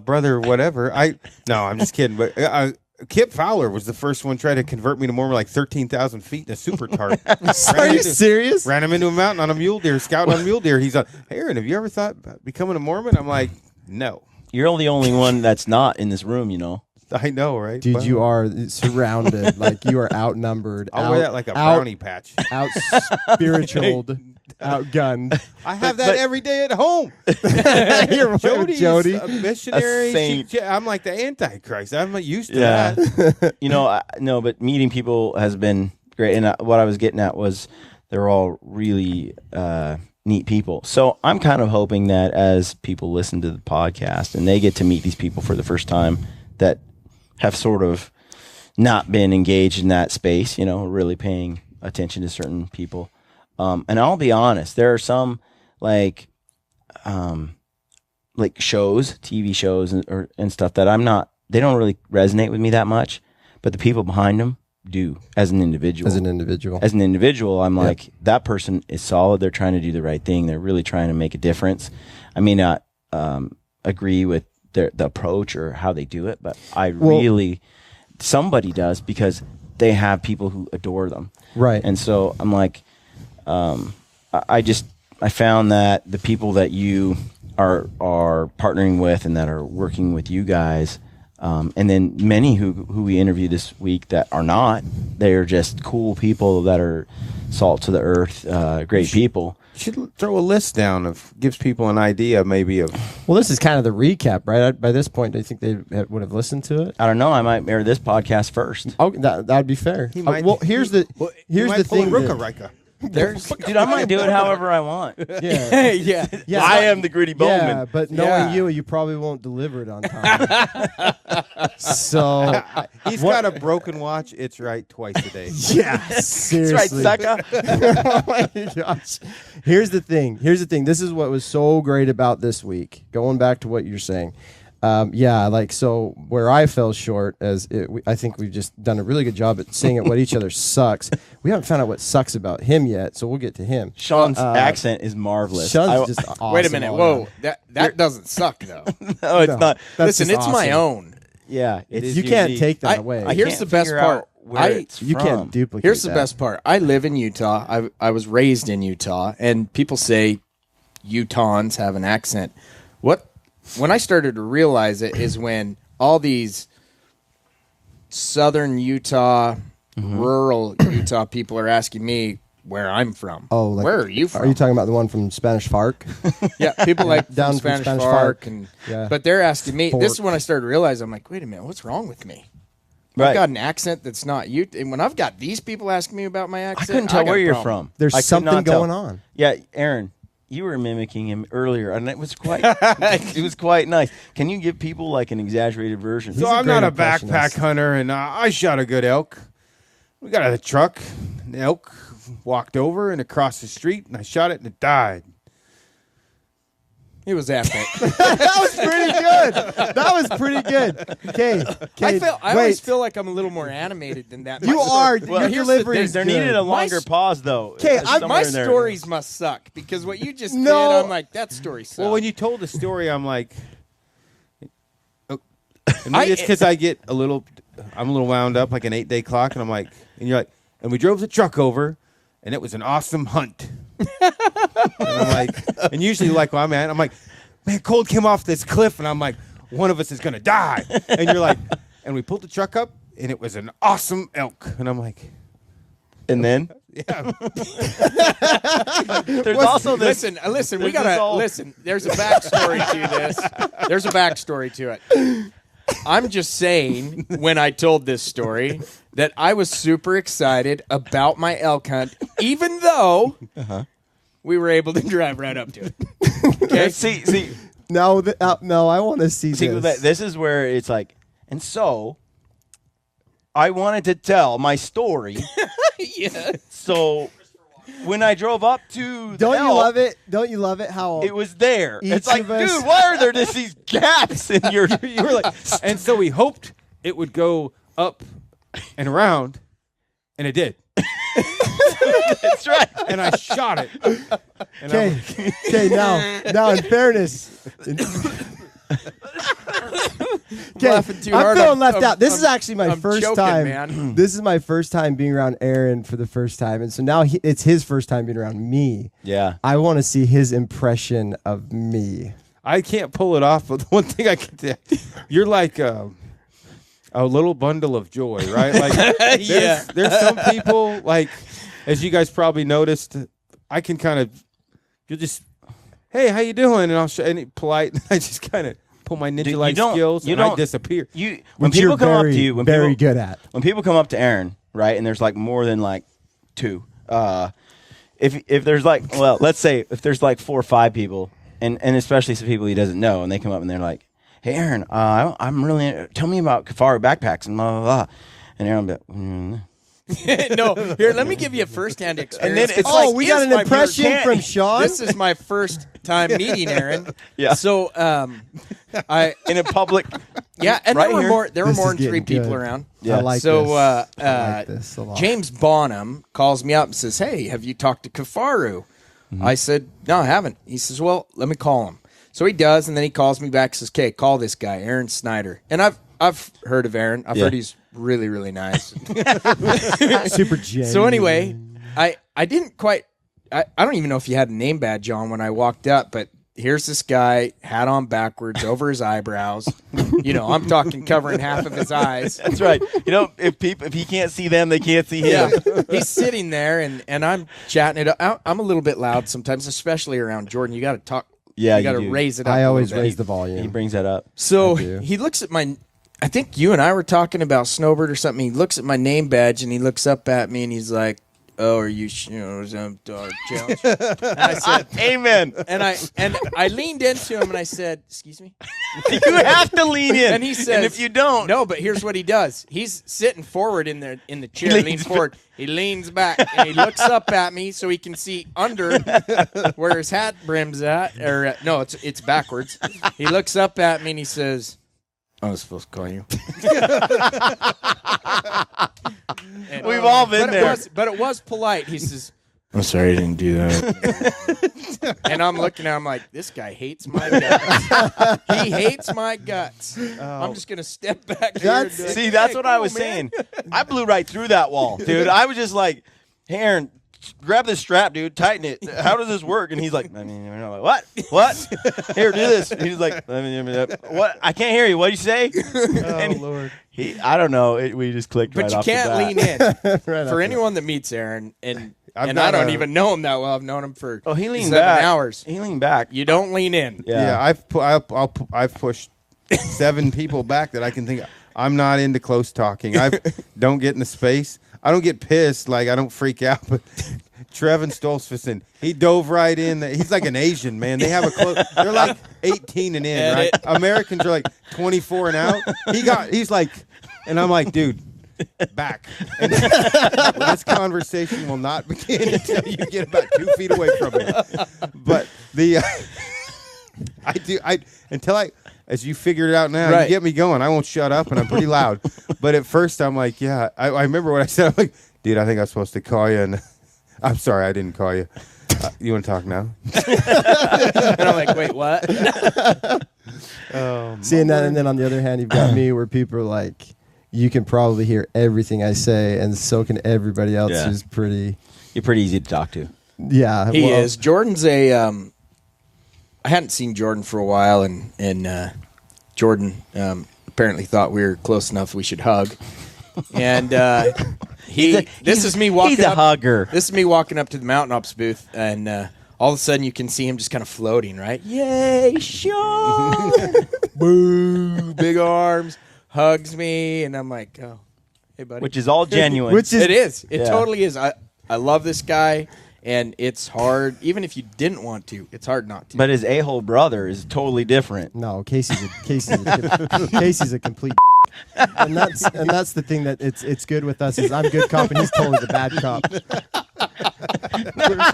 brother, whatever. I'm just kidding. But Kip Fowler was the first one trying to convert me to Mormon, like 13,000 feet in a super tart. Are you serious? Ran him into a mountain on a mule deer, scouting on mule deer. He's like, hey, Aaron, have you ever thought about becoming a Mormon? I'm like, no. You're the only one that's not in this room, I know, right? Dude, you are surrounded. Like, you are outnumbered. I'll wear that like a brownie patch. Out-spiritualed, outgunned. I have that every day at home. Jody's a missionary. A saint. I'm like the Antichrist. I'm not used to that. No, but meeting people has been great. And what I was getting at was they're all really neat people. So I'm kind of hoping that as people listen to the podcast and they get to meet these people for the first time that have sort of not been engaged in that space, really paying attention to certain people. And I'll be honest, there are some like shows, TV shows and stuff that they don't really resonate with me that much, but the people behind them do as an individual. As an individual, I'm like, that person is solid. They're trying to do the right thing. They're really trying to make a difference. I may not agree with the approach or how they do it, but somebody does because they have people who adore them. Right. And so I'm like, I found that the people that you are partnering with and that are working with you guys, and then many who we interviewed this week that are not, they're just cool people that are salt to the earth, great people. You should throw a list down gives people an idea maybe of. Well, this is kind of the recap, right? By this point, do you think they would have listened to it? I don't know. I might air this podcast first. Oh, that would be fair. He might, here's the thing. Ruka. Dude, I might do it however I want. Yeah. yeah. I am the Gritty Bowmen. Yeah, but knowing you probably won't deliver it on time. So he's got a broken watch. It's right twice a day. Yeah, seriously. That's right, sucker. Oh my gosh. Here's the thing. This is what was so great about this week. Going back to what you're saying. So where I fell short, I think we've just done a really good job at saying what each other sucks. We haven't found out what sucks about him yet, so we'll get to him. Sean's accent is marvelous. Sean's just awesome. Wait a minute. Whoa. That doesn't suck, though. No, it's not. Listen, it's my own. Yeah. You can't take that away. Here's the best part. You can't duplicate Here's the best part. I live in Utah. I was raised in Utah, and people say Utahns have an accent. When I started to realize it is when all these southern Utah, rural Utah people are asking me where I'm from. Oh, where are you from? Are you talking about the one from Spanish Fark? Yeah, people like down from Spanish Spanish Fark. Yeah. But they're asking me. Fork. This is when I started to realize, I'm like, wait a minute, what's wrong with me? Right. I've got an accent that's not you. And when I've got these people asking me about my accent, I couldn't tell got where a you're problem. from. There's something going on. Yeah, Aaron, you were mimicking him earlier, and it was quite nice. Can you give people like an exaggerated version? So I'm not a backpack hunter, and I shot a good elk. We got out of the truck. The elk walked over and across the street, and I shot it, and it died. It was epic. That was pretty good. That was pretty good. Okay. I always feel like I'm a little more animated than that. You are. Your delivery is there good. needed a longer pause, though. Okay, my stories must suck because what you just did, I'm like, that story sucks. Well, when you told the story, I'm like, and maybe it's because I'm a little wound up, like an 8-day clock, and I'm like, and you're like, and we drove the truck over, and it was an awesome hunt. And I'm like, and usually like where I'm at, I'm like, man, cold came off this cliff, and I'm like, one of us is gonna die. And you're like, and we pulled the truck up, and it was an awesome elk, and I'm like, and then yeah. There's also this. Listen. We gotta listen. There's a backstory to this. There's a backstory to it. I'm just saying, when I told this story, that I was super excited about my elk hunt, even though we were able to drive right up to it. Okay? See. No, I want to see this. This is where it's like, and so I wanted to tell my story. Yeah. So when I drove up to the Don't you elk, love it? Don't you love it how it was there? each It's like, of us- dude, why are there just these gaps in your? You were like, and so we hoped it would go up and around, and it did. That's right. And I shot it. Okay, now in fairness. Laughing too I'm hard. feeling left out. This is actually my I'm first joking, time. man. This is my first time being around Aaron for the first time, and so now it's his first time being around me. Yeah. I want to see his impression of me. I can't pull it off, but the one thing I can tell, you're like a little bundle of joy, right? Like, there's some people, like, as you guys probably noticed, I can kind of, you'll just, hey, how you doing? And I'll show any polite. And I just kind of pull my ninja-like skills and I disappear. When people come up to you, very good at. When people come up to Aaron, right, and there's like more than like two, if there's like, well, let's say if there's like 4 or 5 people, and especially some people he doesn't know, and they come up and they're like, hey, Aaron, I'm really, tell me about Kafari backpacks and blah, blah, blah. And Aaron will be like, No, here, let me give you a first-hand experience. And then it's we got an impression from Sean? This is my first time meeting Aaron. Yeah. So, I in a public. Yeah, and right there were more than 3 people around. Yeah. I like so, this. I like this a lot. James Bonham calls me up and says, hey, have you talked to Kafaru? I said, no, I haven't. He says, well, let me call him. So he does, and then he calls me back and says, okay, call this guy, Aaron Snyder. And I've heard of Aaron. I've heard he's really, really nice. Super genuine. So anyway, I didn't quite, I don't even know if he had a name badge on when I walked up, but here's this guy, hat on backwards, over his eyebrows. You know, I'm talking covering half of his eyes. That's right. You know, if he can't see them, they can't see him. Yeah. He's sitting there, and I'm chatting it up. I'm a little bit loud sometimes, especially around Jordan. You got to talk. Yeah, you got to raise it up. I always raise the volume. He brings that up. So he looks at my, I think you and I were talking about Snowbird or something. He looks at my name badge, and he looks up at me, and he's like, "Oh, are you challenge?" And I said, "Amen." And I leaned into him and I said, "Excuse me." You have to lean in. And he says, and if you don't, no. But here's what he does: he's sitting forward in the chair, leans forward. He leans back and he looks up at me so he can see under where his hat brim's at. Or no, it's backwards. He looks up at me and he says, "I was supposed to call you." We've all been there. But it was polite. He says, "I'm sorry I didn't do that." And I'm looking at him like, this guy hates my guts. He hates my guts. I'm just going to step back here. And See, that's what I was saying. I blew right through that wall, dude. I was just like, "Hey, Aaron, grab this strap, dude. Tighten it. How does this work?" And he's like, I'm like, what? Here, do this. And he's like, what? I can't hear you. What do you say? Oh, Lord. I don't know. We just clicked But right you off the can't bat. lean in. Right For anyone that meets Aaron, and I got don't a- even know him that well. I've known him for he leaned 7 back. hours. He leaned back. You don't lean in. Yeah, I've pushed 7 people back that I can think of. I'm not into close talking. I don't get in the space. I don't get pissed. Like, I don't freak out. But Trevin Stolzfusson, he dove right in. He's like an Asian, man. They have a close. They're like 18 and in, right? Americans are like 24 and out. He's like, and I'm like, dude, back. And this conversation will not begin until you get about 2 feet away from me. But as you figured it out now, Right. you get me going. I won't shut up, and I'm pretty loud. But at first, I'm like, yeah. I remember what I said. I'm like, dude, I think I was supposed to call you, and I'm sorry I didn't call you. You want to talk now? And I'm like, wait, what? Seeing that, and then on the other hand, you've got me, where people are like, you can probably hear everything I say, and so can everybody else. Yeah. Who's pretty. You're pretty easy to talk to. Yeah, He is. Jordan's a. I hadn't seen Jordan for a while, and Jordan apparently thought we were close enough we should hug. And this is me walking. He's a up, hugger. This is me walking up to the Mountain Ops booth, and all of a sudden you can see him just kind of floating, right? Yay, Sean! Boo! Big arms, hugs me, and I'm like, oh, hey, buddy. Which is all genuine. It is. It Yeah. totally is. I love this guy. And it's hard, even if you didn't want to, it's hard not to. But his a-hole brother is totally different. No, Casey's a complete. And that's the thing that it's good with us is I'm good cop and he's totally the bad cop.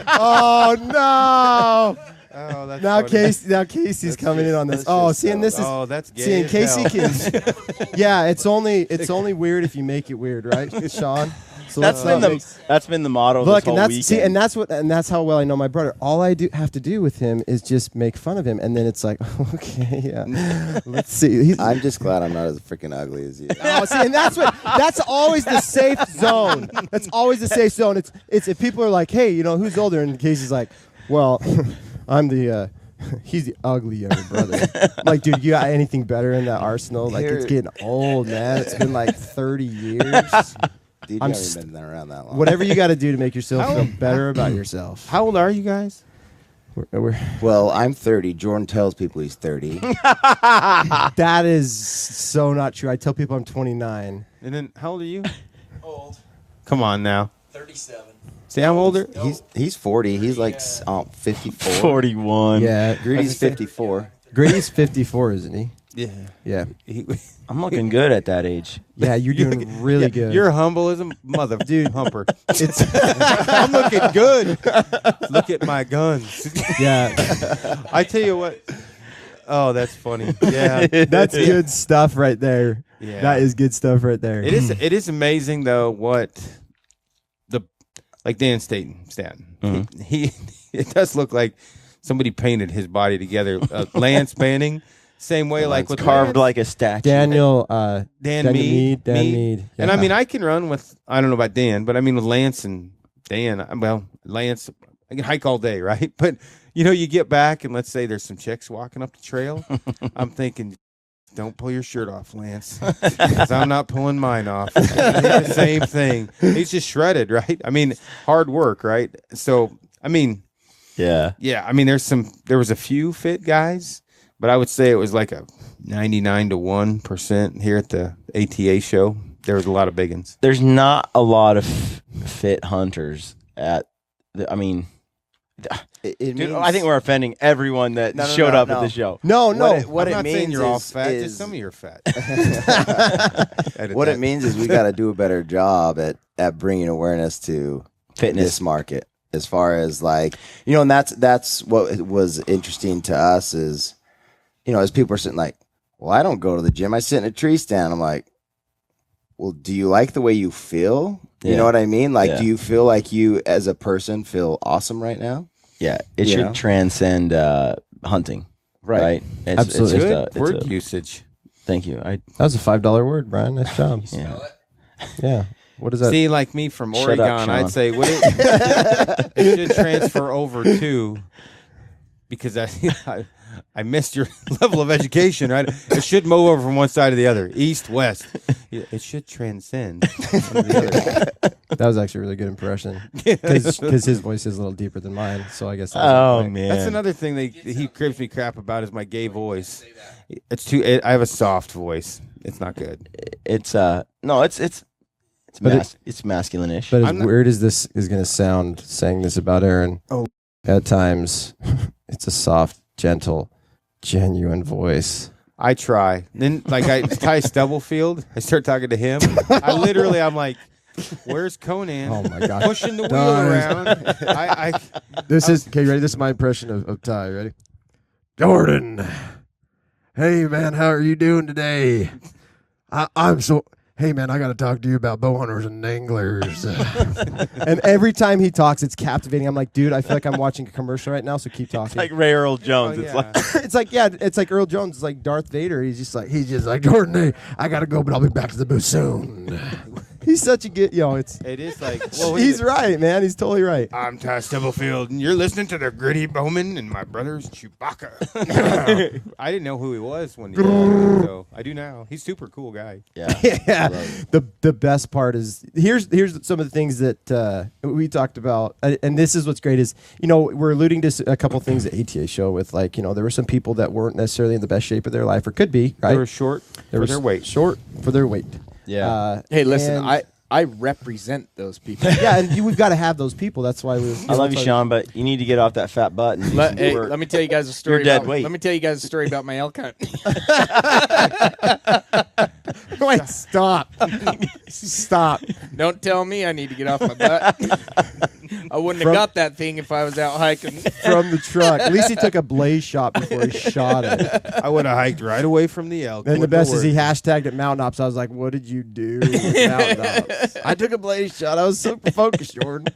Oh no! Oh, that's Now funny. Casey's coming in on this. Oh, seeing this is. Oh, that's gay. Seeing as Casey hell. can. Yeah, it's only weird if you make it weird, right, Sean? So That's been the motto. Look, this whole and that's weekend. and that's how well I know my brother. All I have to do with him is just make fun of him, and then it's like, okay, yeah, let's see. I'm just glad I'm not as freaking ugly as you. Oh, see, and that's always the safe zone. That's always the safe zone. It's if people are like, hey, who's older, and Casey's like, well, I'm the. He's the ugly younger brother. Like, dude, you got anything better in that arsenal? Like, it's getting old, man. It's been like 30 years. Dude, you haven't been around that long. Whatever you got to do to make yourself feel better about yourself. How old are you guys? Well, I'm 30. Jordan tells people he's 30. That is so not true. I tell people I'm 29. And then, how old are you? Old. Come on now. 37. See, I'm older. He's 40. He's like 54. 41. Yeah. Gritty's 54. Gritty's 54, isn't he? Yeah. Yeah. I'm looking good at that age. Yeah, you're doing really good. You're humble as a mother, Dude. humper. I'm looking good. Look at my guns. Yeah. I tell you what. Oh, that's funny. Yeah, That's good stuff right there. Yeah. That is good stuff right there. It is. It is amazing though what like Dan Stanton. He it does look like somebody painted his body together. Lance Banning. Same way, like with carved like a statue. Daniel, Dan Mead. Mead. And Yeah. I mean, I can run with, I don't know about Dan, but I mean with Lance and Dan, well, Lance, I can hike all day, right? But, you get back and let's say there's some chicks walking up the trail. I'm thinking, don't pull your shirt off, Lance, because I'm not pulling mine off. The same thing. He's just shredded, right? I mean, hard work, right? So, I mean. Yeah. Yeah, I mean, there was a few fit guys. But I would say it was like a 99 to 1% here at the ATA show. There was a lot of big ones. There's not a lot of fit hunters at. I mean, dude, I think we're offending everyone that showed up at the show. No. What I'm not saying you're all fat. Just some of you are fat. What it means is we got to do a better job at bringing awareness to fitness market. As far as like, and that's what was interesting to us is, as people are sitting like, well, I don't go to the gym. I sit in a tree stand. I'm like, well, do you like the way you feel? You know what I mean? Like, do you feel like you as a person feel awesome right now? Yeah, it should transcend hunting. Right. Absolutely. It's good word usage. Thank you. That was a $5 word, Brian. Nice job. Yeah. What is that? See, like me from Shut Oregon, up, I'd say it should transfer over to, because I missed your level of education, right? It should move over from one side to the other, east, west. It should transcend. That was actually a really good impression because his voice is a little deeper than mine. So I guess. Man, that's another thing he gives me crap about is my gay voice. It's too. I have a soft voice. It's not good. It's it's masculine-ish. But as weird as this is going to sound, saying this about Aaron, at times it's a soft, gentle, genuine voice. I try. Then, like Ty Stubblefield, I start talking to him. I'm like, where's Conan? Oh my God, pushing the wheel around. This is ready. This is my impression of Ty. Ready? Jordan, hey man, how are you doing today? I'm so. Hey, man, I got to talk to you about bow hunters and anglers. And every time he talks, it's captivating. I'm like, dude, I feel like I'm watching a commercial right now, so keep talking. It's like Ray Earl Jones. It's like Earl Jones. It's like Darth Vader. He's just like, Jordan, hey, I got to go, but I'll be back to the booth soon. He's such a good, it is like, well, he's right, man. He's totally right. I'm Ty Stubblefield, and you're listening to the Gritty Bowmen and my brother's Chewbacca. I didn't know who he was when he did it, so I do now. He's a super cool guy. Yeah. The best part is here's some of the things that we talked about, and this is what's great is we're alluding to a couple things at ATA show with there were some people that weren't necessarily in the best shape of their life or could be right. They were short for their weight. Short for their weight. Yeah. Hey, listen, I represent those people. Yeah, and we've got to have those people. That's why I love you, Sean, but you need to get off that fat butt. And let me tell you guys a story. You're dead weight. Let me tell you guys a story about my elk hunt. Wait, stop. Don't tell me I need to get off my butt. I wouldn't have got that thing if I was out hiking. From the truck. At least he took a blaze shot before he shot it. I would have hiked right away from the elk. And the best is he hashtagged it Mountain Ops. I was like, what did you do with Mountain Ops? I took a blaze shot. I was super focused, Jordan.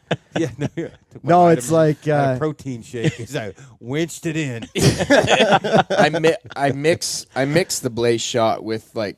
No, it's like a protein shake. I winched it in. I mix the blaze shot with a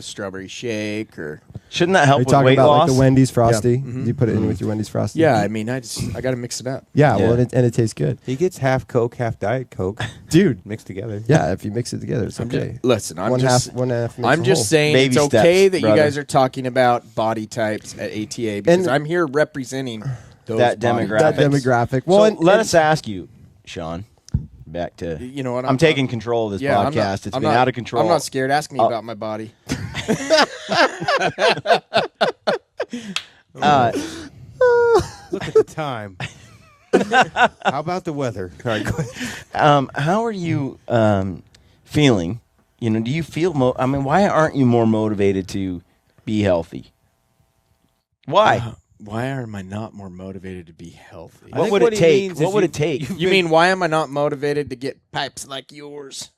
strawberry shake or. Shouldn't that help with talking weight about loss? Like the Wendy's Frosty. Yeah. Mm-hmm. You put it in with your Wendy's Frosty. Yeah, I mean, I got to mix it up. Yeah, well, and it tastes good. He gets half Coke, half Diet Coke, dude, mixed together. Yeah, if you mix it together, it's okay. I'm just saying Baby it's okay steps, that you guys are talking about body types at ATA because I'm here representing that demographic. That demographic. Well, let us ask you, Sean. Back to what I'm taking control of this podcast. It's been out of control. I'm not scared. Ask me about my body. Look at the time. How about the weather? All right, go ahead. How are you feeling? Do you feel? Why aren't you more motivated to be healthy? Why? Why am I not more motivated to be healthy? What would it take? What would it take? You mean why am I not motivated to get pipes like yours?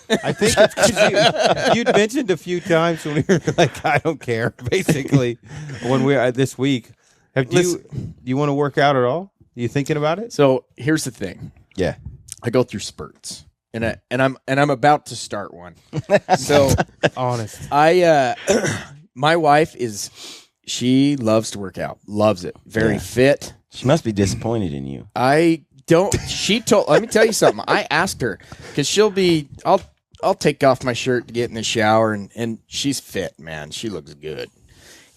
I think it's because you'd mentioned a few times when we were like, I don't care, basically, when we this week. Do you want to work out at all? Are you thinking about it? So here's the thing. Yeah. I go through spurts. And I'm about to start one. So honest. My wife she loves to work out. Loves it. Very fit. She must be disappointed in you. Let me tell you something. I asked her because I'll take off my shirt to get in the shower and she's fit, man. She looks good.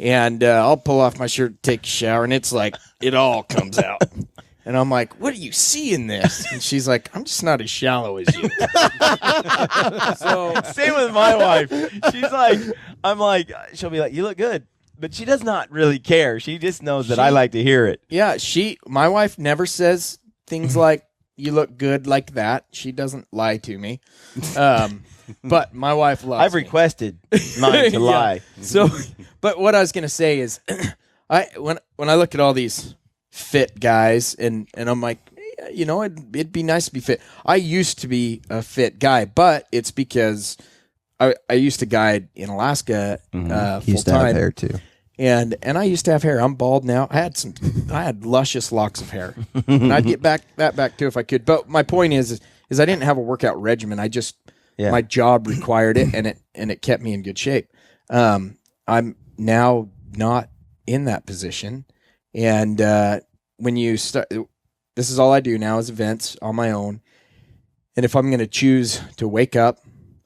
And I'll pull off my shirt to take a shower and it's like it all comes out. And I'm like, what do you see in this? And she's like, I'm just not as shallow as you. So same with my wife. She's like, I'm like, she'll be like, you look good. But she does not really care. She just knows that I like to hear it. Yeah, my wife never says things like, you look good like that. She doesn't lie to me. But my wife loves I've requested mine to lie. So, but what I was going to say is, when I look at all these fit guys and I'm like, you know, it'd be nice to be fit. I used to be a fit guy, but it's because I used to guide in Alaska full used to time. have hair too. And I used to have hair. I'm bald now. I had luscious locks of hair. And I'd get that back too if I could. But my point is I didn't have a workout regimen. I just my job required it and it kept me in good shape. I'm now not in that position. And when you start, this is all I do now is events on my own. And if I'm going to choose to wake up,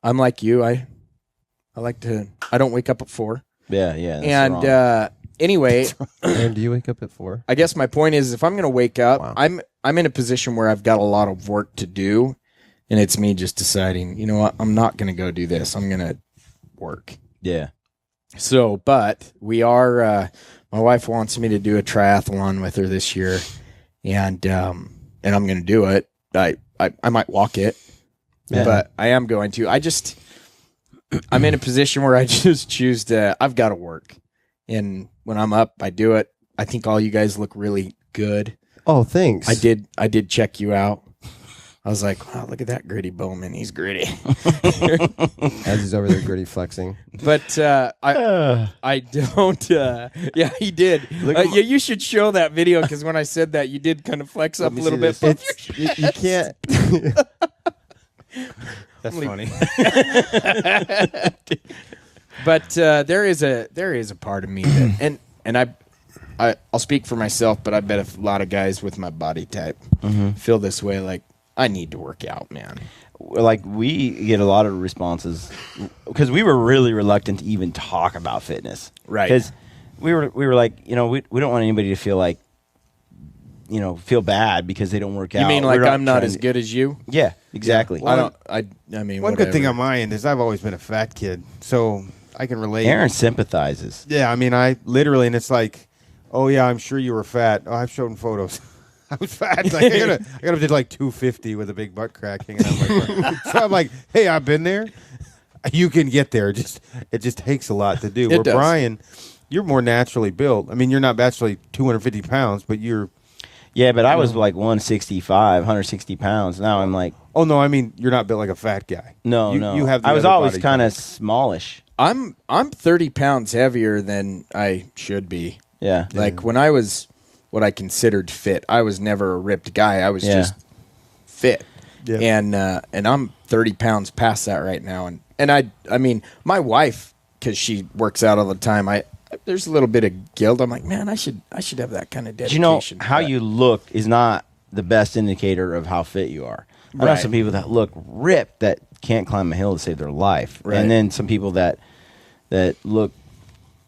I'm like you. I don't wake up at 4. Yeah. And anyway, Aaron, do you wake up at 4? I guess my point is, if I'm going to wake up, I'm in a position where I've got a lot of work to do, and it's me just deciding, you know what, I'm not going to go do this. I'm going to work. Yeah. So, but we are. My wife wants me to do a triathlon with her this year, and I'm going to do it. I might walk it, but I am going to. I'm in a position where I just choose to. I've got to work, and when I'm up, I do it. I think all you guys look really good. Oh, thanks. I did check you out. I was like, wow, look at that Gritty Bowmen. He's gritty. As he's over there gritty flexing. But I don't. Yeah, he did. You should show that video because when I said that, you did kind of flex up a little bit. You can't. That's funny. But there is a part of me that, and I'll speak for myself, but I bet a lot of guys with my body type feel this way. Like, I need to work out, man. Like, we get a lot of responses because we were really reluctant to even talk about fitness, right? Because we were like, you know, we don't want anybody to feel like, you know, feel bad because they don't work out. You mean like I'm not as good as you? Yeah, exactly. Well, I mean, one whatever. good thing on my end is I've always been a fat kid, so I can relate. Aaron sympathizes. Yeah, I mean, I literally, and it's like, oh yeah, I'm sure you were fat. Oh, I've shown photos. I was fat. Like, I got up to like 250 with a big butt crack hanging out my butt. So I'm like, hey, I've been there. You can get there. It just takes a lot to do. Where does. Brian, you're more naturally built. I mean, you're not actually 250 pounds, but you're. Yeah, but I was like 160 pounds. Now I'm like. Oh no, I mean, you're not built like a fat guy. No. You have. I was always kind of smallish. I'm 30 pounds heavier than I should be. Yeah. Like when I was what I considered fit, I was never a ripped guy. I was just fit. Yeah. And I'm 30 pounds past that right now. And I mean, my wife, because she works out all the time, there's a little bit of guilt. I'm like, man, I should have that kind of dedication. You know, how you look is not the best indicator of how fit you are. I know some people that look ripped that can't climb a hill to save their life. Right. And then some people that look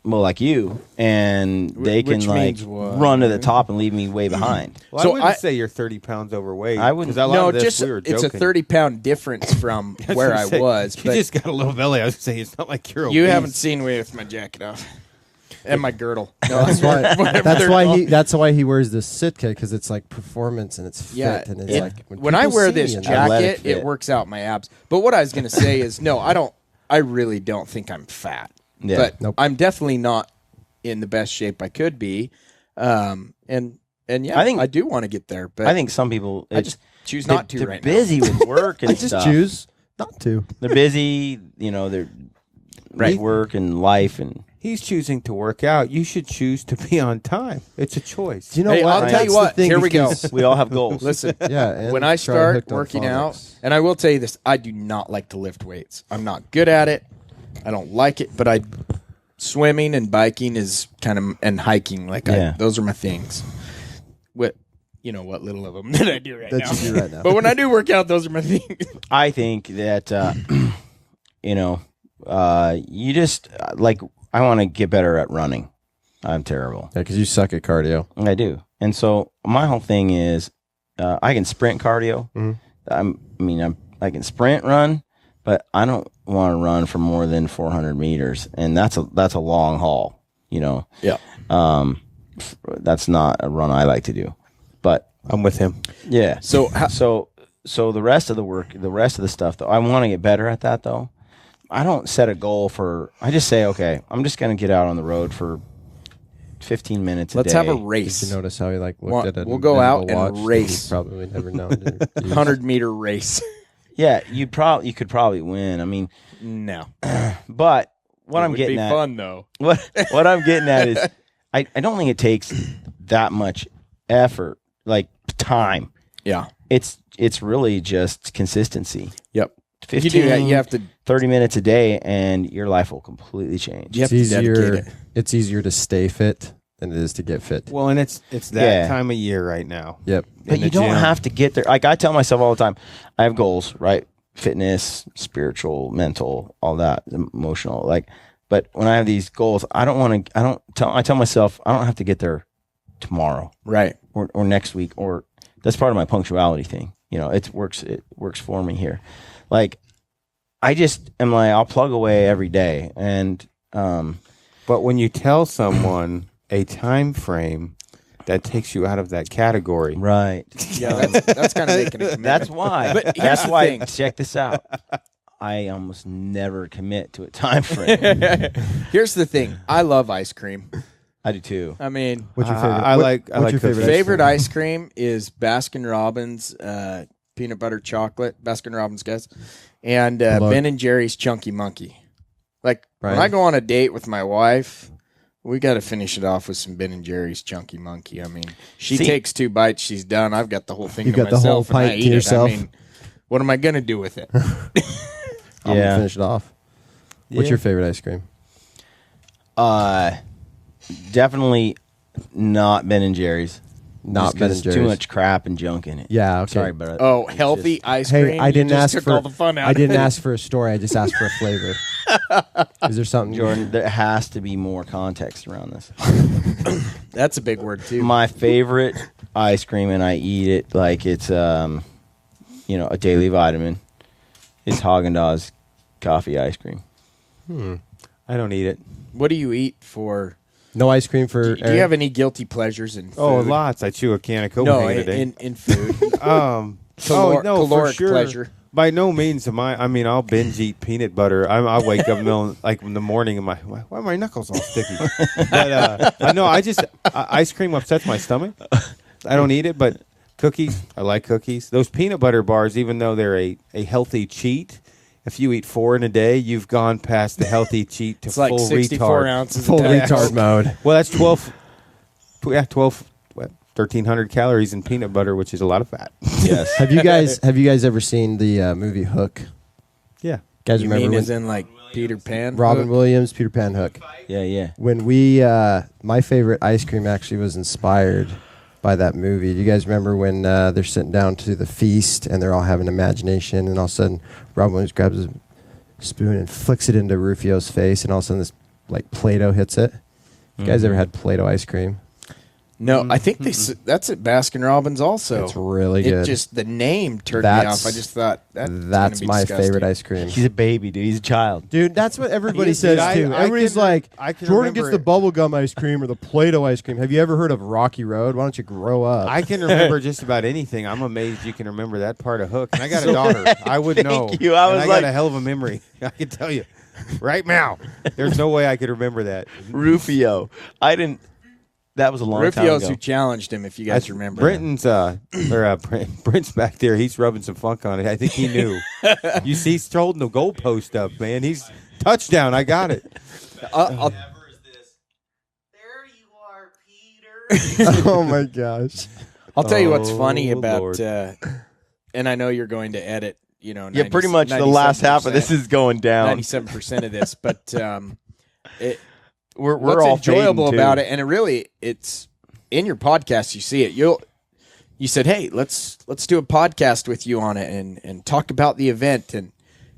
more like you, and they can like run to the top and leave me way behind. Well, so I wouldn't say you're 30 pounds overweight. I wouldn't. No, just it's a 30-pound difference from where I was. You just got a little belly. I was saying it's not like you're obese. You haven't seen me with my jacket off and my girdle. No, that's why he wears this Sitka, because it's like performance and it's fit and it's like when I wear this jacket, it works out my abs. But what I was going to say is, no, I really don't think I'm fat. Yeah. But I'm definitely not in the best shape I could be. And yeah, I do want to get there. But I think some people I just choose not to they're right busy now. with work and I just choose not to. They're busy, you know, they're with work and life, and he's choosing to work out. You should choose to be on time. It's a choice. Do you know what? I'll tell you what. Here we go. We all have goals. Listen, yeah. When I start working out, and I will tell you this, I do not like to lift weights. I'm not good at it. I don't like it, but swimming and biking is and hiking, those are my things. What little of them that I do right now. You do right now. But when I do work out, those are my things. I think that you just like, I want to get better at running. I'm terrible. Yeah, because you suck at cardio. I do. And so my whole thing is I can sprint cardio. I can sprint run, but I don't want to run for more than 400 meters. And that's a long haul, you know? Yeah. That's not a run I like to do, but I'm with him. Yeah. So the rest of the work, the rest of the stuff though, I want to get better at that though. I don't set a goal I just say, okay, I'm just going to get out on the road for 15 minutes a day. Let's have a race. Did you notice how he looked at it? We'll go out and race. Probably never known. 100-meter race. Yeah, you could probably win. I mean, no. But what I'm getting at, would be fun be though. What I'm getting at is, I don't think it takes that much effort, like time. Yeah, it's really just consistency. Yep. 15, you have to 30 minutes a day, and your life will completely change. It's easier to stay fit than it is to get fit. Well, and it's that time of year right now. Yep. But you don't have to get there. Like I tell myself all the time, I have goals, right? Fitness, spiritual, mental, all that, emotional. But when I have these goals, I tell myself I don't have to get there tomorrow, right? Or next week, or that's part of my punctuality thing. You know, it works for me here. Like I just am like, I'll plug away every day, and but when you tell someone a time frame, that takes you out of that category, right? Yeah, that's kind of making a commitment. That's why. But that's why. Check this out. I almost never commit to a time frame. Here's the thing. I love ice cream. I do too. I mean, what's your favorite? I like your favorite ice cream is Baskin Robbins peanut butter chocolate. Baskin Robbins, guys, and Ben and Jerry's Chunky Monkey. Like when I go on a date with my wife, we got to finish it off with some Ben and Jerry's Chunky Monkey. I mean, she takes 2 bites, she's done. I've got the whole thing. You got myself, the whole pint and I eat to yourself. I mean, what am I gonna do with it? I'm gonna finish it off. What's your favorite ice cream? Definitely not Ben and Jerry's. Not Ben and Jerry's. Too much crap and junk in it. Yeah, okay. Sorry, but healthy ice cream. Hey, I didn't ask for all the fun out I of didn't it. ask for a story. I just asked for a flavor. Is there something, Jordan? There has to be more context around this. That's a big word too. My favorite ice cream, and I eat it like it's a daily vitamin, is Haagen-Dazs coffee ice cream. I don't eat it. What do you eat for? No ice cream for. Do you have any guilty pleasures in food? Oh, lots. I chew a can of Copenhagen today. in food. For sure. Pleasure. By no means am I. I mean, I'll binge eat peanut butter. I'll wake up in the morning and why are my knuckles all sticky? But no, ice cream upsets my stomach. I don't eat it, but cookies, I like cookies. Those peanut butter bars, even though they're a healthy cheat, if you eat 4 in a day, you've gone past the healthy cheat to it's full like 64 retard. ounces. Full retard mode. Well, that's 12. 1,300 calories in peanut butter, which is a lot of fat. Yes. Have you guys ever seen the movie Hook? Yeah. Guys, You remember mean as in like Peter Pan? Robin Hook? Williams, Peter Pan Hook? Yeah. When we, my favorite ice cream actually was inspired by that movie. Do you guys remember when they're sitting down to the feast and they're all having imagination, and all of a sudden Robin Williams grabs a spoon and flicks it into Rufio's face, and all of a sudden this like Play-Doh hits it? You guys ever had Play-Doh ice cream? No, I think that's at Baskin Robbins also. It's really good. It just the name turned me off. I just thought that's my favorite ice cream. He's a baby, dude. He's a child. Dude, that's what everybody says too. Everybody's like, Jordan gets the bubblegum ice cream or the Play-Doh ice cream. Have you ever heard of Rocky Road? Why don't you grow up? I can remember just about anything. I'm amazed you can remember that part of Hook. And I got a daughter. I would know. Thank you. I got a hell of a memory. I can tell you. Right now. There's no way I could remember that. Rufio. I didn't. That was a long time ago. Rufio's who challenged him, if you guys remember. Brent's Brent's back there. He's rubbing some funk on it. I think he knew. You see, he's holding the goalpost up, man. He's touchdown. I got it. There you are, Peter. Oh my gosh! I'll tell you what's funny about, Lord. and I know you're going to edit. You know, Yeah, pretty much the last half of this is going down. 97% of this, but we're what's all enjoyable fading, about too. it, and it's in your podcast. You see it. You said, "Hey, let's do a podcast with you on it and talk about the event," and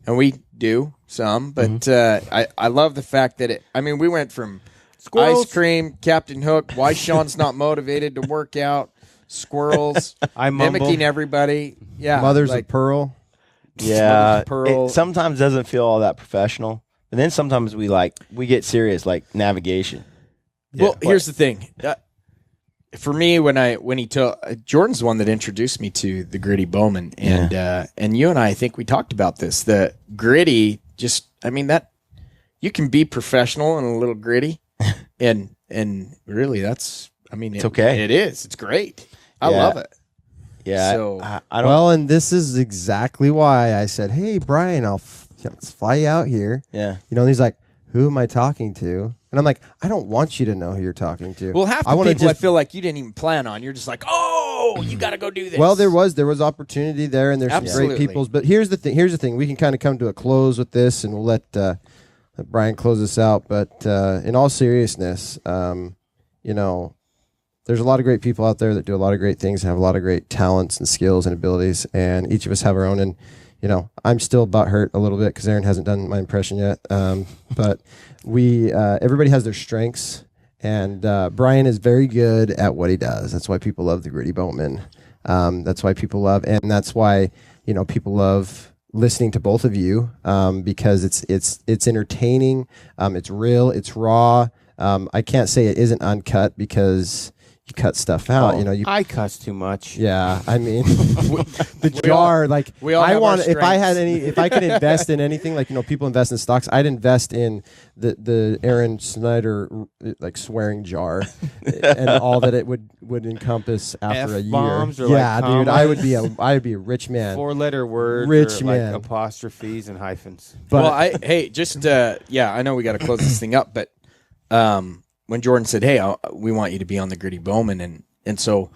we do some, but I love the fact that we went from Squirrels. Ice cream, Captain Hook. Why Sean's not motivated to work out. Squirrels. I mumble. Mimicking everybody. Yeah. Mothers of Pearl. Yeah, Pearl. it sometimes doesn't feel all that professional, and then sometimes we get serious, like navigation. Well, here's the thing. For me, when he told Jordan's the one that introduced me to the Gritty Bowmen, and you and I think we talked about this. The gritty, that you can be professional and a little gritty, and really that's it's okay. It is. It's great. I love it. Yeah. So I don't. Well, and this is exactly why I said, "Hey, Brian, let's fly you out here." Yeah. And he's like, "Who am I talking to?" And I'm like, "I don't want you to know who you're talking to." Well, half the people I feel like you didn't even plan on. You're just like, "Oh, you got to go do this." Well, there was opportunity there, and there's some great people. But here's the thing. We can kind of come to a close with this, and we'll let Brian close this out. But in all seriousness, there's a lot of great people out there that do a lot of great things, have a lot of great talents and skills and abilities, and each of us have our own. And I'm still butthurt a little bit because Aaron hasn't done my impression yet. But everybody has their strengths, and Brian is very good at what he does. That's why people love the Gritty Bowmen. That's why people love, and that's why people love listening to both of you because it's entertaining, it's real, it's raw. I can't say it isn't uncut because you cut stuff out. I cuss too much. Yeah, I mean, the jar. If I could invest in anything, people invest in stocks. I'd invest in the Aaron Snyder swearing jar and all that it would encompass after a year. F-bombs or yeah, dude, I would be a rich man. 4-letter words, rich or man, apostrophes and hyphens. But, I know we got to close this thing up, but when Jordan said, "Hey, we want you to be on the Gritty Bowmen," and so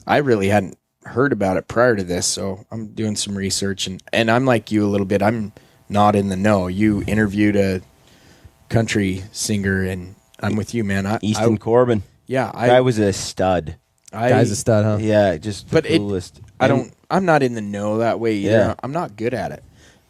I really hadn't heard about it prior to this, so I'm doing some research, and I'm like you a little bit. I'm not in the know. You interviewed a country singer, and I'm with you, man. Easton Corbin. Yeah, guy was a stud. Guy's a stud, huh? Yeah, just the coolest. I'm not in the know that way either. Yeah. I'm not good at it.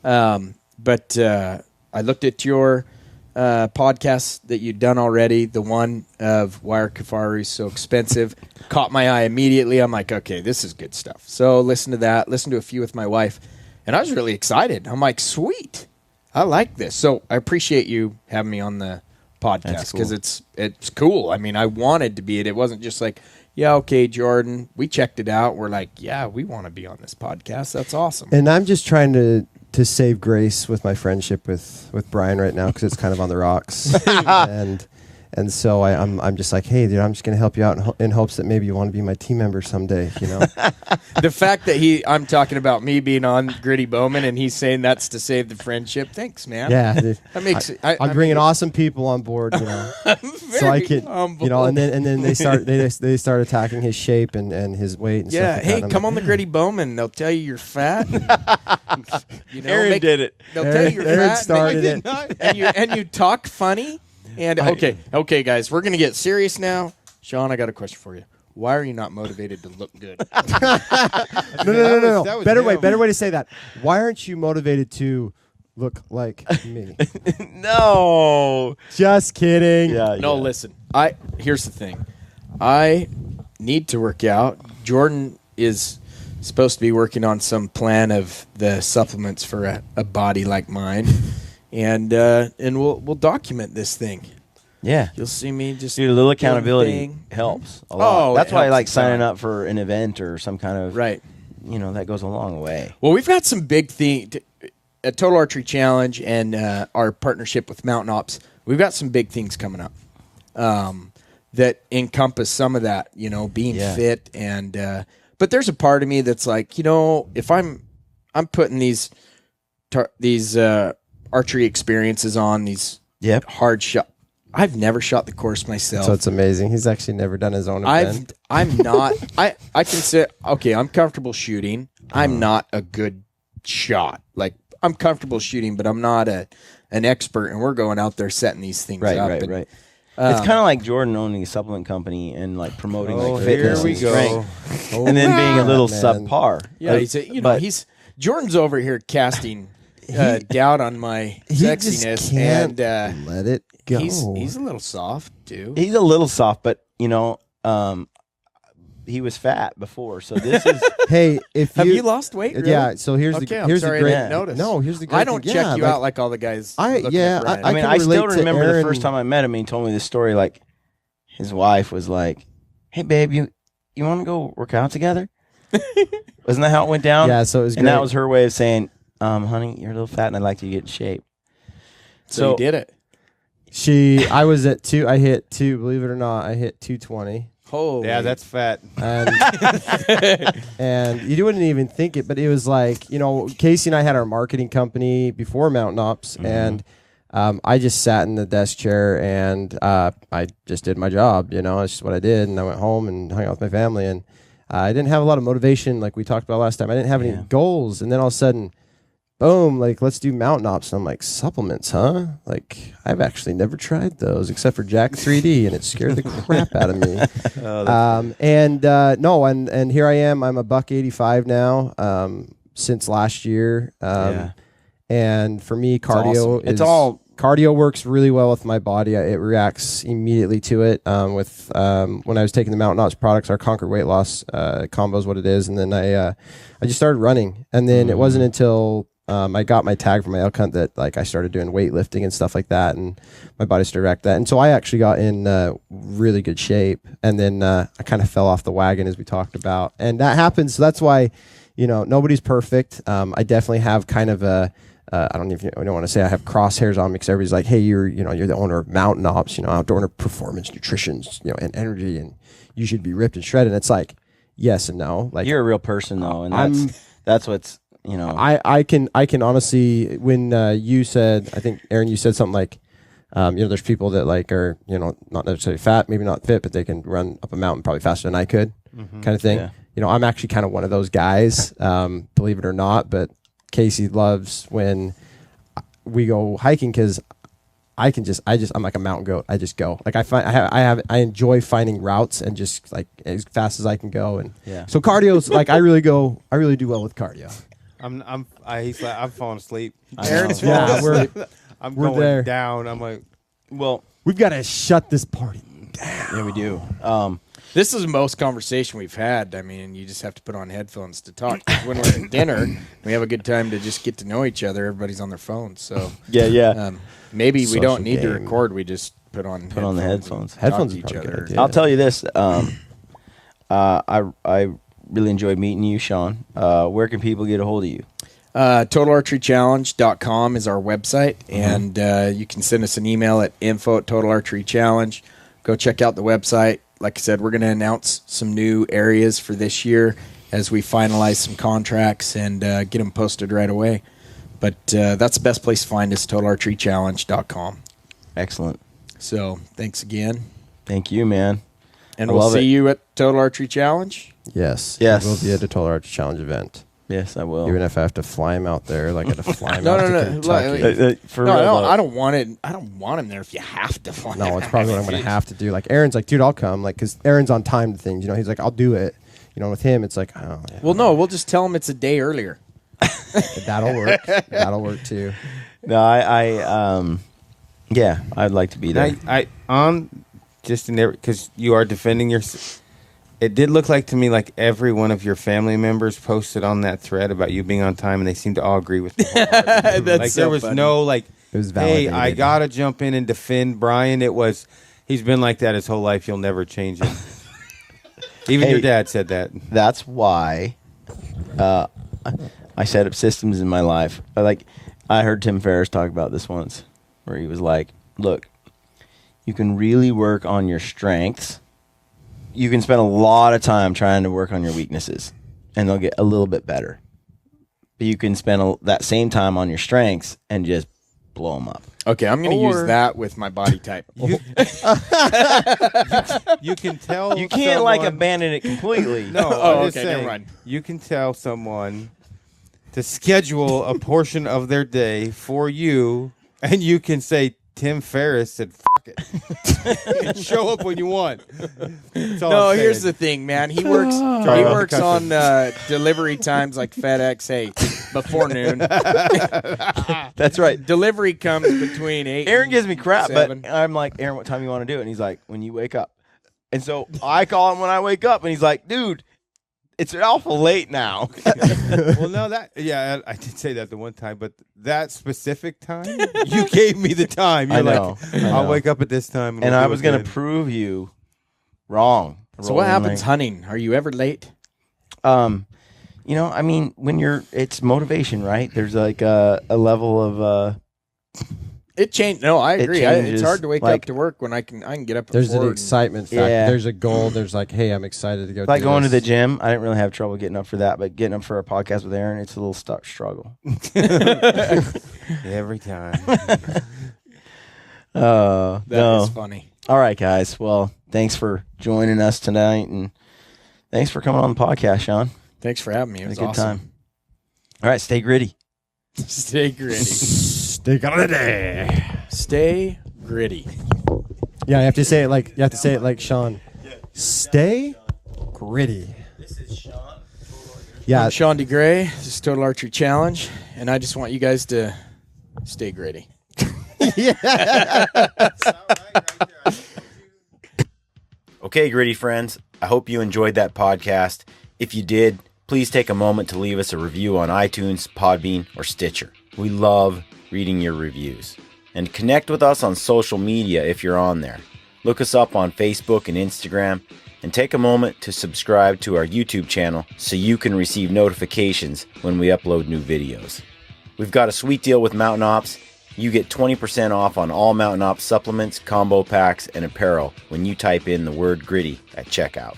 But I looked at your podcasts that you'd done already. The one of Why Are Kafaris So Expensive caught my eye immediately. I'm like, okay, this is good stuff. So listen to that. Listen to a few with my wife. And I was really excited. I'm like, sweet. I like this. So I appreciate you having me on the podcast because it's cool. I mean, I wanted to be it. It wasn't just like, yeah, okay, Jordan. We checked it out. We're like, yeah, we want to be on this podcast. That's awesome. And I'm just trying to save grace with my friendship with Brian right now because it's kind of on the rocks. And so I'm just like, hey, dude, I'm just going to help you out in hopes that maybe you want to be my team member someday, The fact that I'm talking about me being on Gritty Bowmen and he's saying that's to save the friendship. Thanks, man. Yeah. Dude. That makes I'm bringing awesome people on board, so I could, and then they start attacking his shape and his weight and stuff. Yeah, hey, come on the Gritty Bowmen. They'll tell you you're fat. Aaron did it. They'll tell you you're Aaron fat. started it. And you talk funny. And okay, guys, we're gonna get serious now. Sean, I got a question for you. Why are you not motivated to look good? No. Better way to say that. Why aren't you motivated to look like me? No, just kidding. Listen. Here's the thing. I need to work out. Jordan is supposed to be working on some plan of the supplements for a body like mine. And we'll document this thing. Yeah, you'll see me just a little accountability helps a lot. That's why I like signing up for an event or some kind of that goes a long way. Well, we've got some big things at Total Archery Challenge and our partnership with Mountain Ops. We've got some big things coming up that encompass some of that. Being fit and but there's a part of me that's like if I'm putting these archery experiences on these hard shot. I've never shot the course myself. So it's amazing. He's actually never done his own event. I'm not. I can say, okay, I'm comfortable shooting. I'm not a good shot. Like, I'm comfortable shooting, but I'm not an expert, and we're going out there setting these things up. Right. It's kind of like Jordan owning a supplement company and like promoting fitness and strength, and then being a little subpar. Yeah, he's Jordan's over here casting doubt on my He just sexiness, can't and let it go. He's a little soft too. He's a little soft, but he was fat before, so this is. Hey, if have you lost weight? Really? Yeah. So here's okay, the here's I'm sorry the great. I didn't notice. No, here's the great. I don't thing. check Yeah, you out like all the guys. I looking at Brian. I mean, can I still relate to remember the Aaron. first time I met him. He told me this story. Like, his wife was like, "Hey, babe, you want to go work out together?" Wasn't that how it went down? Yeah. So it was and great. that was her way of saying, "Honey, you're a little fat, and I'd like to get in shape." So you did it. I was at two. I hit two. Believe it or not, I hit 220. Holy. Yeah, that's fat. And you wouldn't even think it, but it was like, Casey and I had our marketing company before Mountain Ops, and I just sat in the desk chair and I just did my job. It's just what I did, and I went home and hung out with my family, and I didn't have a lot of motivation like we talked about last time. I didn't have any goals, and then all of a sudden, boom, like, let's do Mountain Ops. And I'm like, supplements, huh? Like, I've actually never tried those except for Jack 3D, and it scared the crap out of me. And here I am. I'm a $185 now since last year. And for me, cardio cardio works really well with my body. It reacts immediately to it. When I was taking the Mountain Ops products, our Conquer Weight Loss combo is what it is. And then I just started running. And then it wasn't until I got my tag from my elk hunt that I started doing weightlifting and stuff like that, and my body started to react to that. And so I actually got in really good shape. And then I kind of fell off the wagon, as we talked about. And that happens. So that's why, nobody's perfect. I definitely have kind of I don't want to say I have crosshairs on me, because everybody's like, hey, you're the owner of Mountain Ops, outdoor performance nutrition, and energy, and you should be ripped and shredded. And it's like, yes and no. Like, you're a real person though, and that's what's I can honestly, when you said, I think Aaron, you said something like, there's people that are not necessarily fat, maybe not fit, but they can run up a mountain probably faster than I could, kind of thing. Yeah. I'm actually kind of one of those guys, believe it or not. But Casey loves when we go hiking, because I'm like a mountain goat. I just go. Like, I enjoy finding routes and just like as fast as I can go. And so cardio's like, I really do well with cardio. I'm falling asleep. Aaron's falling asleep. We're going there. down. I'm like, well, we've got to shut this party down. Yeah, we do. This is the most conversation we've had. I mean, you just have to put on headphones to talk. When we're at dinner, we have a good time to just get to know each other. Everybody's on their phones, so maybe we Social don't need to game. record. We just put on the headphones. Headphones to are each probably a other. good idea. I'll tell you this. I really enjoyed meeting you, Sean. Where can people get a hold of you? TotalArcheryChallenge.com is our website, and you can send us an email at info@TotalArcheryChallenge. Go check out the website. Like I said, we're going to announce some new areas for this year as we finalize some contracts and get them posted right away. But that's the best place to find us, TotalArcheryChallenge.com. Excellent. So thanks again. Thank you, man. And I we'll love see it. you at Total Archery Challenge. Yes. Yes. We'll be at the Total Archery Challenge event. Yes, I will. Even if I have to fly him out there, like I had to fly him No, out no, to no. Kentucky. I don't want it. I don't want him there if you have to fly. No, it's probably what I'm going to have to do. Like, Aaron's like, dude, I'll come. Like, because Aaron's on time to things. He's like, I'll do it. With him, it's like, oh, yeah. Well, no, we'll just tell him it's a day earlier. That'll work. That'll work too. No, yeah, I'd like to be there. Just in there, because you are defending your. It did look like to me like every one of your family members posted on that thread about you being on time, and they seemed to all agree with you. That's there was funny. no It was hey, validated. I gotta jump in and defend Brian. It was, he's been like that his whole life. You'll never change him. Even your dad said that. That's why I set up systems in my life. I heard Tim Ferriss talk about this once, where he was like, look, you can really work on your strengths. You can spend a lot of time trying to work on your weaknesses, and they'll get a little bit better. But you can spend that same time on your strengths and just blow them up. Okay, I'm going to use that with my body type. You can tell. You can't someone, abandon it completely. No, Oh, I'm just okay, never saying, mind. you can tell someone to schedule a portion of their day for you, and you can say Tim Ferriss said, "F pocket. Show up when you want. That's all No, I'm here's saying. the thing, man. He works. He works on delivery times like FedEx. Hey, before noon. That's right. Delivery comes between 8. Aaron gives me crap, 7. but I'm like, Aaron, what time you want to do it? And he's like, when you wake up. And so I call him when I wake up, and he's like, dude, it's awful late now. Well, no, I did say that the one time, but that specific time, you gave me the time. You're I know. I'll wake up at this time. And I was going to prove you wrong. So what happens hunting? Are you ever late? You know, I mean, it's motivation, right? There's like a level of It changed. No, I agree. It's hard to wake like, up to work when I can get up. There's at 4 an excitement factor. Yeah. There's a goal. There's like, hey, I'm excited to go. like do going this. to the gym. I didn't really have trouble getting up for that, but getting up for a podcast with Aaron, it's a little struggle. Every time. That is funny. All right, guys. Well, thanks for joining us tonight, and thanks for coming on the podcast, Sean. Thanks for having me. It was a good awesome. time. All right, stay gritty. Stay gritty. Stay gritty. Stay gritty. Yeah, you have to say it like Sean. Stay gritty. This is Sean. Yeah, I'm Sean Degray. This is Total Archery Challenge, and I just want you guys to stay gritty. Okay, gritty friends, I hope you enjoyed that podcast. If you did, please take a moment to leave us a review on iTunes, Podbean, or Stitcher. We love reading your reviews. And connect with us on social media if you're on there. Look us up on Facebook and Instagram, and take a moment to subscribe to our YouTube channel so you can receive notifications when we upload new videos. We've got a sweet deal with Mountain Ops. You get 20% off on all Mountain Ops supplements, combo packs, and apparel when you type in the word gritty at checkout.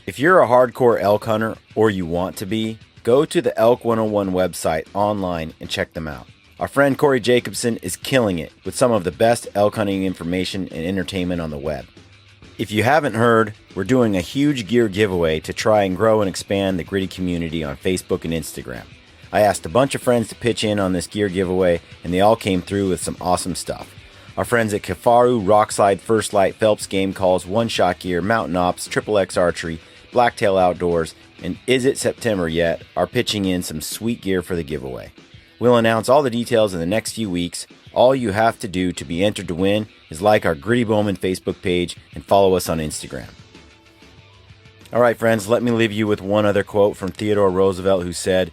If you're a hardcore elk hunter, or you want to be, go to the Elk 101 website online and check them out. Our friend Corey Jacobson is killing it with some of the best elk hunting information and entertainment on the web. If you haven't heard, we're doing a huge gear giveaway to try and grow and expand the gritty community on Facebook and Instagram. I asked a bunch of friends to pitch in on this gear giveaway, and they all came through with some awesome stuff. Our friends at Kifaru, Rockslide, First Light, Phelps Game Calls, One Shot Gear, Mountain Ops, Triple X Archery, Blacktail Outdoors, and Is It September Yet are pitching in some sweet gear for the giveaway. We'll announce all the details in the next few weeks. All you have to do to be entered to win is like our Gritty Bowmen Facebook page and follow us on Instagram. All right, friends, let me leave you with one other quote from Theodore Roosevelt, who said,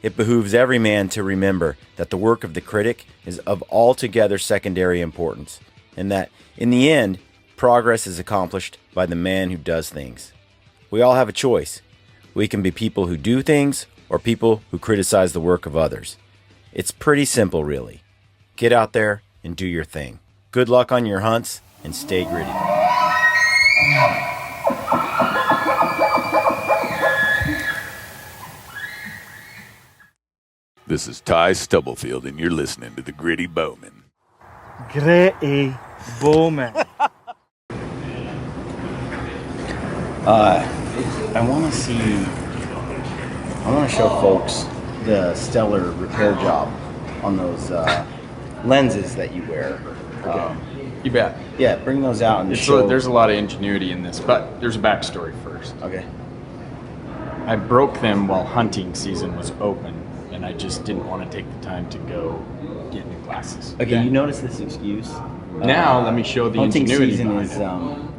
"It behooves every man to remember that the work of the critic is of altogether secondary importance, and that, in the end, progress is accomplished by the man who does things." We all have a choice. We can be people who do things or people who criticize the work of others. It's pretty simple, really. Get out there and do your thing. Good luck on your hunts, and stay gritty. This is Ty Stubblefield, and you're listening to the Gritty Bowmen. Gritty Bowmen. I want to show folks the stellar repair job on those lenses that you wear. You bet. Yeah, bring those out and show. There's a lot of ingenuity in this, but there's a backstory first. Okay. I broke them while hunting season was open, and I just didn't want to take the time to go get new glasses. Okay, Then- you notice this excuse? Now let me show the hunting ingenuity season behind is it. long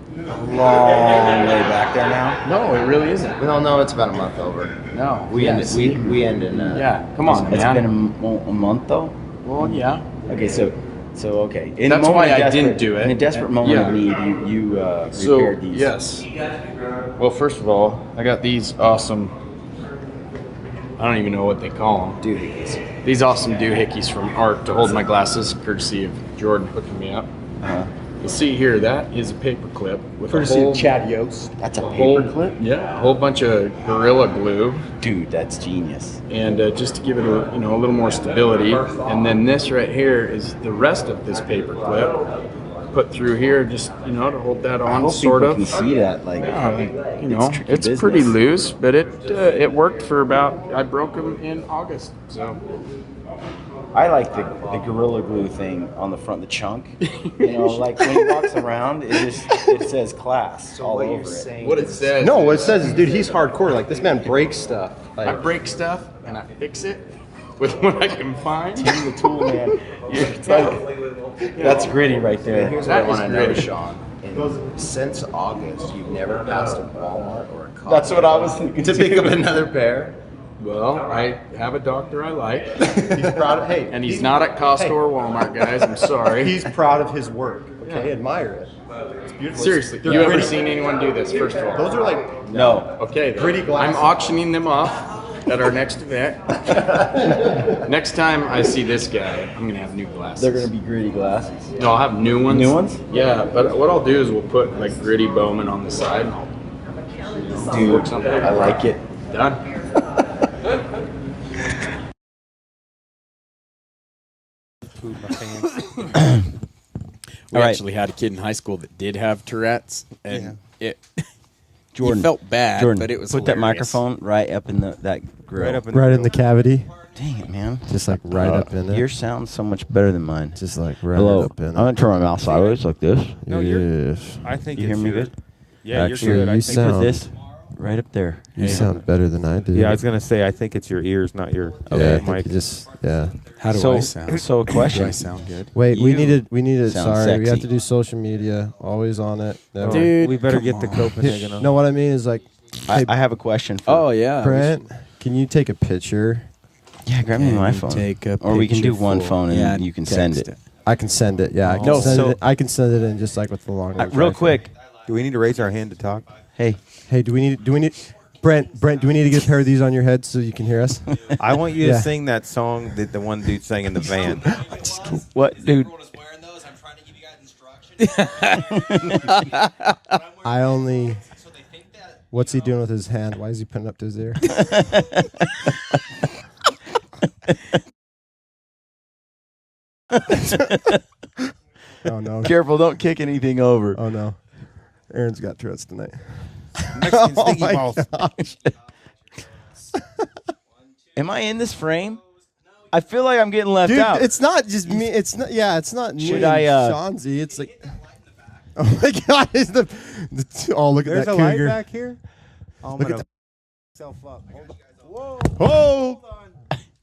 way back there now. No, it really isn't. Well, no, it's about a month over. No, We yeah, end. see? We end in. Yeah, come on, It's man. been a month though. Well, yeah. Okay, so okay. In That's a moment why of I desperate- didn't do it. In a desperate moment Yeah. of need, you So, repaired these. yes. Well, first of all, I got these awesome, I don't even know what they call them. Doohickeys. These awesome doohickeys from Art to hold my glasses, courtesy of Jordan hooking me up. You'll see here, that is a paper clip with Courtesy a whole, of Chad Yost. That's a whole- paper clip? Yeah, a whole bunch of Gorilla Glue. Dude, that's genius. And just to give it a little more stability. And then this right here is the rest of this paper clip. put through here just, to hold that I on, hope sort people of. can see that, like, It's tricky pretty business. loose, but it worked for I broke them in August, so. I like the Gorilla Glue thing on the front, the chunk. Like when he walks around, it says class all over it. What it says. No, what it says is, dude, he's hardcore. Like, this man breaks stuff. Like, I break stuff and I fix it with what I can find. Tim the Tool Man. That's gritty right there. Here's what I want to know, Sean. Since August, you've never passed a Walmart or a Costco. That's what I was thinking. To pick up another pair. Well, I have a doctor I like. He's proud of, and he's not at Costco or Walmart, guys. I'm sorry. He's proud of his work. Okay, admire it. It's beautiful. Seriously, you ever seen anyone do this? First of all, those are like no. Okay, Gritty glasses. I'm auctioning them off at our next event. Next time I see this guy, I'm gonna have new glasses. They're gonna be gritty glasses. No, I'll have new ones. New ones? Yeah, but what I'll do is we'll put like Gritty Bowmen on the side. And I'll work something. I like it. Done. We All right. actually had a kid in high school that did have Tourette's, and Jordan you felt bad, Jordan, but it was put that hilarious. microphone right up in that grill. right in the cavity. Dang it, man! Just like right up in there. Your sound's so much better than mine. Just like right Hello. up in I'm gonna turn my mouth sideways like this. No, yes. I think You it's hear me your- good? Yeah, Actually, you're good. I you think sound Put this right up there. You sound better than I do. Yeah, I was gonna say I think it's your ears, not your Yeah, I think mic. you just yeah. How do So- I sound? so a question. Do I sound good? Wait, we You needed. sound Sorry, we have sexy. to do social media. Always on it. Never. Dude, we better come get the on. Copenhagen on. No, what I mean is like, hey, I have a question. For Oh yeah, Brent, can you take a picture? Yeah, grab me Can my you phone. take a Or we can do picture one for- phone and yeah, you can send text it. I can send it. Yeah, I can No, send so- it. I can send it in just like with the long. range Real rifle. quick. Do we need to raise our hand to talk? Hey, Hey, do we need? Brent, do we need to get a pair of these on your head so you can hear us? I want you Yeah. to sing that song that the one dude sang in the van. what, dude? I only. What's he doing with his hand? Why is he putting it up to his ear? Oh no! Careful, don't kick anything over. Oh no! Aaron's got Tourette's tonight. Mexican Oh stinky my balls. gosh. Am I in this frame? I feel like I'm getting left Dude, out. it's not just me. It's not. Yeah, it's not me. Should and I, Shanzi. It's like. Oh my God! Is the oh look There's at that a light cougar. back here. Oh, I'm Look gonna at myself up. Whoa!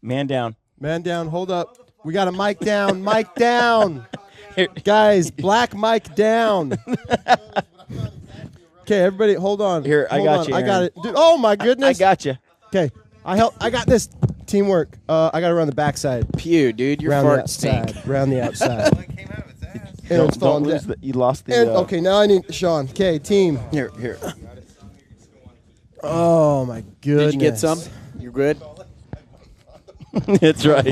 Man down. Man down. Hold up. We got a mic down. Mic down. Guys, black mic down. Okay, everybody, hold on. Here, I Hold got on. you, I got Aaron. it. Dude, oh my goodness. I got you. Okay, I got this. Teamwork. I got to run the backside. Pew, dude, your Round the farts stink. outside. Round the outside. Aaron's Don't falling lose down. you lost the. Aaron, okay, now I need Sean. Okay, team. Here. Oh my goodness. Did you get some? You're good. That's right.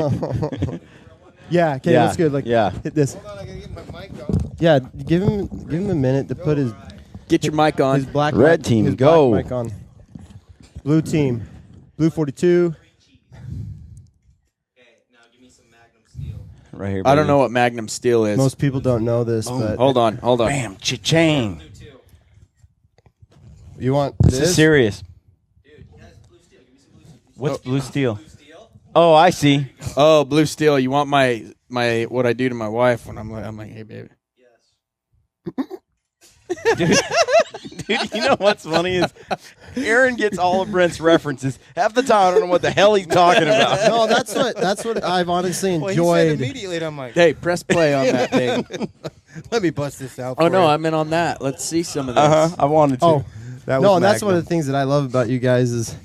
Yeah. Okay, Yeah, that's good. Like, yeah. hit this. Yeah, give him a minute to put his Get your mic on. his black Red mic, team, his go. black mic on. Blue team. Blue 42. Right here. I don't baby. know what Magnum Steel is. Most people don't know this, but Hold on. Bam, cha-chang. you want This is this? serious. What's blue steel? Oh, I see. Oh, Blue Steel. You want my what I do to my wife when I'm like, hey, baby. Dude, you know what's funny is Aaron gets all of Brent's references. Half the time I don't know what the hell he's talking about. No, that's what I've honestly Well, he said enjoyed. immediately, and I'm like, Hey, press play on that thing. let me bust this out. Oh for no, you. I'm in on that. Let's see some of this. I wanted to. Oh, That no, was and that's one of Magnum. the things that I love about you guys is,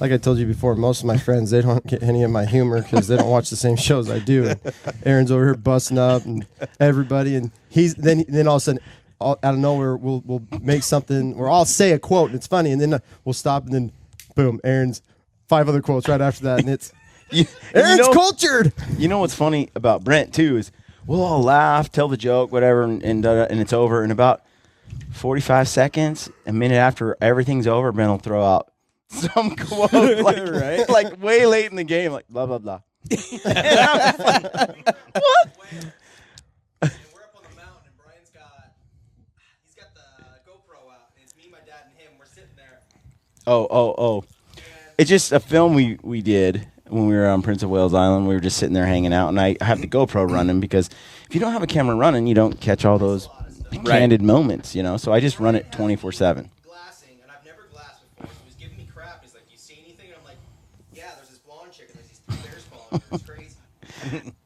like I told you before, most of my friends, they don't get any of my humor because they don't watch the same shows I do. And Aaron's over here busting up and everybody, and he's then all of a sudden, out of nowhere, we'll make something, or I'll say a quote, and it's funny, and then we'll stop, and then boom, Aaron's 5 other quotes right after that, and it's Aaron's cultured. You know what's funny about Brent too is we'll all laugh, tell the joke, whatever, and it's over. In about 45 seconds, a minute after everything's over, Brent will throw out some quote like, like way late in the game, like blah blah blah. And I'm like, what? Oh. It's just a film we did when we were on Prince of Wales Island. We were just sitting there hanging out, and I have the GoPro running because if you don't have a camera running, you don't catch all those candid moments, you know. So I just run it 24/7. Glassing, and I've never glassed before. So he was giving me crap. He's like, "You see anything?" And I'm like, "Yeah, there's this blonde chick, and there's these 2 bears following her. It's crazy."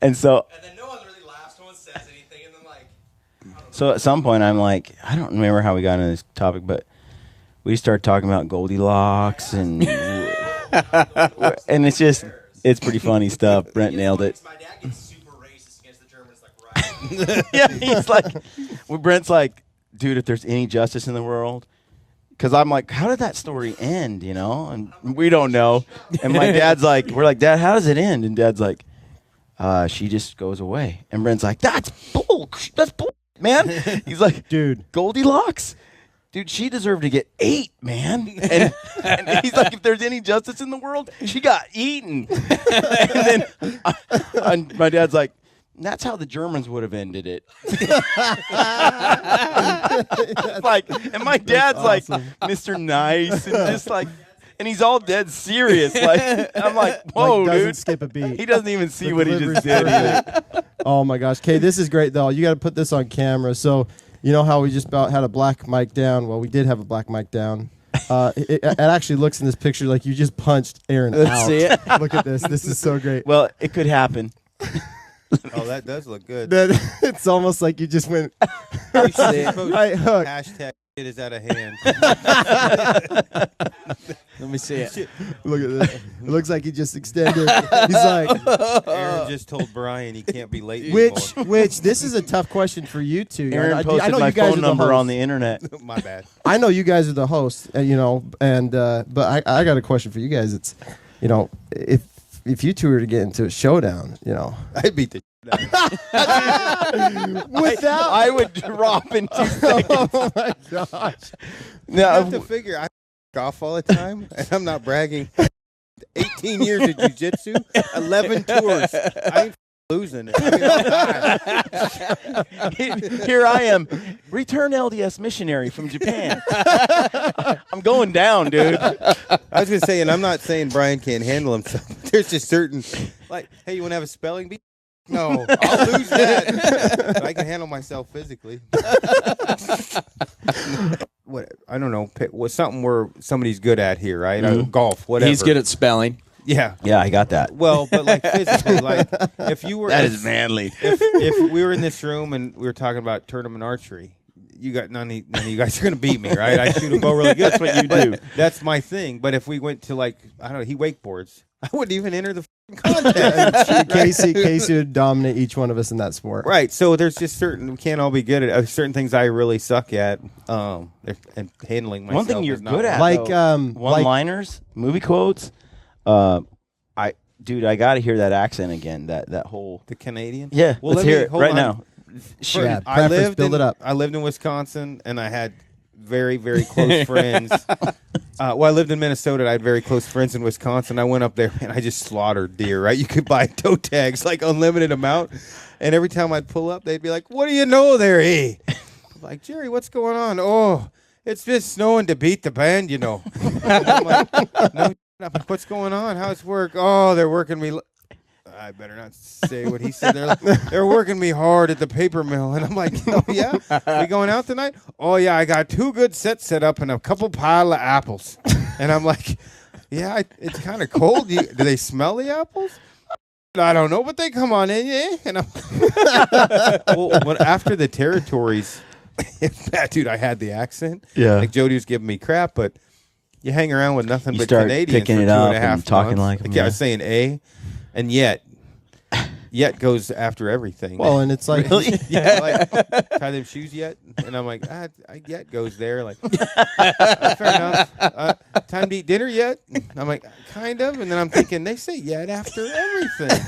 And then no one really laughs, no one says anything, and then like. so at some point I'm like, I don't remember how we got into this topic, but we started talking about Goldilocks and and it's pretty funny stuff. Brent nailed it. My dad gets super racist against the Germans, like right. Yeah, he's like, well, Brent's like, dude, if there's any justice in the world, because I'm like, how did that story end? You know, and we don't know. And my dad's like, we're like, Dad, how does it end? And Dad's like, she just goes away. And Brent's like, that's bull, man. He's like, dude, Goldilocks. Dude, she deserved to get 8, man. And he's like, if there's any justice in the world, she got eaten. And then my dad's like, that's how the Germans would have ended it. Like, and my dad's like Mr. Nice and just like, and he's all dead serious. Like, I'm like, whoa, like, doesn't dude. skip a beat. He doesn't even see The what he just delivery's did. perfect. Oh my gosh, Kay, this is great though. You got to put this on camera. So you know how we just about had a black mic down? Well, we did have a black mic down. It actually looks in this picture like you just punched Aaron Let's out. see it. Look at this. This is so great. Well, it could happen. Oh, that does look good. It's almost like you just went You should just post right hook. Hashtag shit is out of hand. Let me see it. Look at this. It looks like he just extended. He's like, Aaron just told Brian he can't be late anymore. which this is a tough question for you two. Aaron I posted know my you guys phone are the number on hosts. the internet. My bad. I know you guys are the hosts, you know, and but I got a question for you guys. It's, you know, if you two were to get into a showdown, you know, I'd beat the without I would drop in 2 seconds. Oh my gosh! You have to figure I golf all the time, and I'm not bragging. 18 years of jiu-jitsu, 11 tours. I ain't losing it. Here I am, return LDS missionary from Japan. I'm going down, dude. I was gonna say, and I'm not saying Brian can't handle himself. There's just certain, like, hey, you want to have a spelling bee? No, I'll lose that. But I can handle myself physically. What, I don't know. What's something where somebody's good at here, right? Golf, whatever. He's good at spelling. Yeah. Yeah, I got that. Well, but like physically, like if you were That is manly. If we were in this room and we were talking about tournament archery, you got none of you guys are gonna beat me, right? I shoot a bow really good. That's what you do. That's my thing. But if we went to like I don't know, he wakeboards, I wouldn't even enter the contest. Casey would dominate each one of us in that sport. Right. So there's just certain we can't all be good at certain things. I really suck at and handling myself. One thing you're is not good at, Like, though, like- one-liners, movie quotes. I got to hear that accent again. That whole the Canadian. Yeah, Well, let's let hear me- it hold right on. now. Yeah, I preface, build it up. I lived in Wisconsin, and I had very, very close friends. Well, I lived in Minnesota. I had very close friends in Wisconsin. I went up there, and I just slaughtered deer, right? You could buy toe tags, like unlimited amount. And every time I'd pull up, they'd be like, what do you know there, eh? I'm like, Jerry, what's going on? Oh, it's just snowing to beat the band, you know. I'm like, no, I'm like, what's going on? How's work? Oh, they're working me. I better not say what he said. They're working me hard at the paper mill. And I'm like, oh, yeah? We going out tonight? Oh, yeah, I got 2 good sets set up and a couple pile of apples. And I'm like, yeah, it's kind of cold. Do they smell the apples? I don't know, but they come on in, yeah. And I'm well, after the territories, dude, I had the accent. Yeah. Like Jody was giving me crap, but you hang around with nothing You but start Canadians picking for it 2.5 up and talking months. like 'em, Yeah, I yeah. was saying A, and yet goes after everything. Well, and it's like, Really? Yeah, like tie them shoes yet? And I'm like, yet goes there. Like, fair enough. Time to eat dinner yet? I'm like, kind of. And then I'm thinking, they say yet after everything.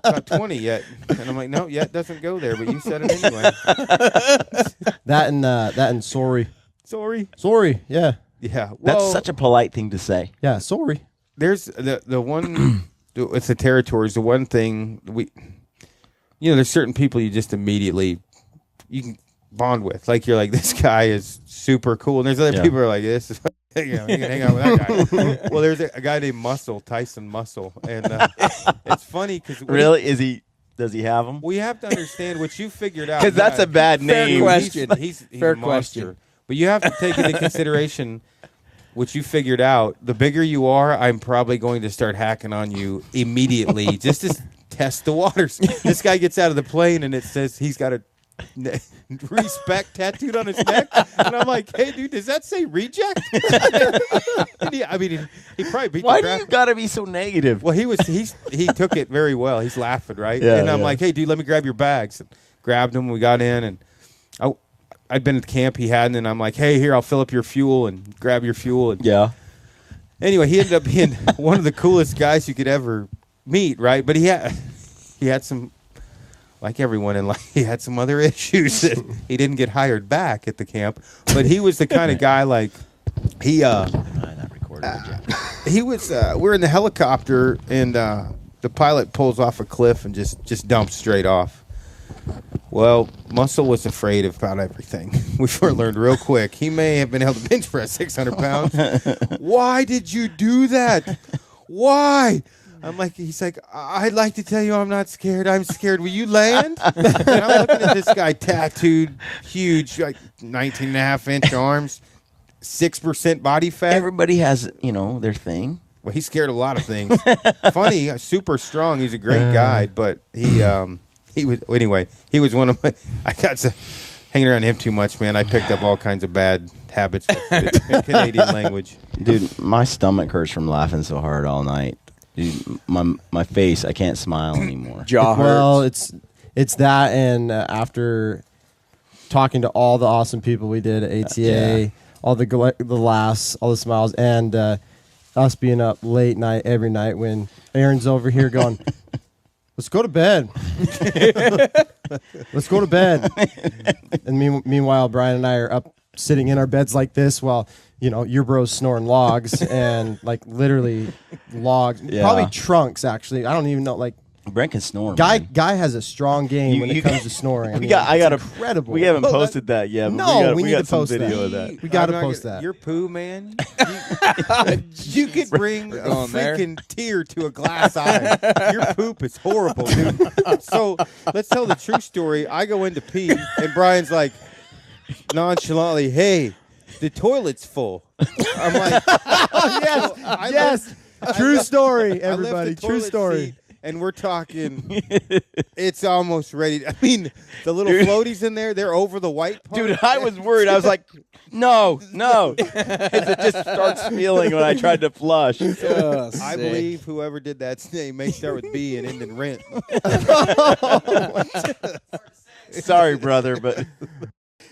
About 20 yet. And I'm like, no, yet doesn't go there, but you said it anyway. that and sorry. Sorry, yeah. Yeah. That's Well, such a polite thing to say. Yeah, sorry. there's the one, it's the territories, the one thing there's certain people you just immediately, you can bond with. Like, you're like, this guy is super cool. And there's other Yeah. people who are like, this is You can hang out with that guy. Well, there's a guy named Tyson Muscle, and it's funny because really does he have them? We have to understand what you figured out because that's a bad name. Fair question. He's Fair a monster. question. But you have to take into consideration what you figured out. The bigger you are, I'm probably going to start hacking on you immediately just to test the waters. This guy gets out of the plane and it says he's got a respect tattooed on his neck, and I'm like, hey dude, does that say reject? He probably beat Why the do you gotta be so negative? Well, he took it very well. He's laughing, right? Yeah, and I'm like, hey dude, let me grab your bags. And grabbed them. We got in, and I'd been at the camp he hadn't, and I'm like, hey, here, I'll fill up your fuel and grab your fuel. And yeah. Anyway, he ended up being one of the coolest guys you could ever meet, right? But he had some, like everyone in life, he had some other issues that he didn't get hired back at the camp. But he was the kind of guy like he was. We're in the helicopter and the pilot pulls off a cliff and just dumps straight off. Well, Muscle was afraid of about everything. We learned real quick. He may have been able to bench press 600 pounds. Why did you do that? Why? He's like, I'd like to tell you I'm not scared. I'm scared. Will you land? And I'm looking at this guy tattooed, huge, like 19.5-inch arms, 6% body fat. Everybody has, their thing. Well, he's scared of a lot of things. Funny, super strong. He's a great guy, but he was one of my. I got to hanging around him too much, man. I picked up all kinds of bad habits with Canadian language. Dude, my stomach hurts from laughing so hard all night. Dude, my face, I can't smile anymore. Jaw hurts. Well, it's that, and after talking to all the awesome people we did at ATA, all the laughs, all the smiles, and us being up late night every night when Aaron's over here going, let's go to bed. Let's go to bed. And meanwhile, Brian and I are up sitting in our beds like this while, your bro's snoring logs and literally logs. Yeah. Probably trunks, actually. I don't even know. Brent can snore. Guy has a strong game when it comes to snoring. Incredible. We haven't posted that yet. No, we need to some post video that. Of that. We got to post that. Your poo, man. You could bring a freaking tear to a glass eye. Your poop is horrible, dude. So let's tell the true story. I go in to pee, and Brian's like, nonchalantly, hey, the toilet's full. I'm like, yes. True story, everybody. True story. And we're talking, it's almost ready. I mean, the little floaties in there, they're over the white part. Dude, I was worried. I was like, no. It just starts feeling when I tried to flush. I believe whoever did that's name may start with B and end in rent. Sorry, brother, but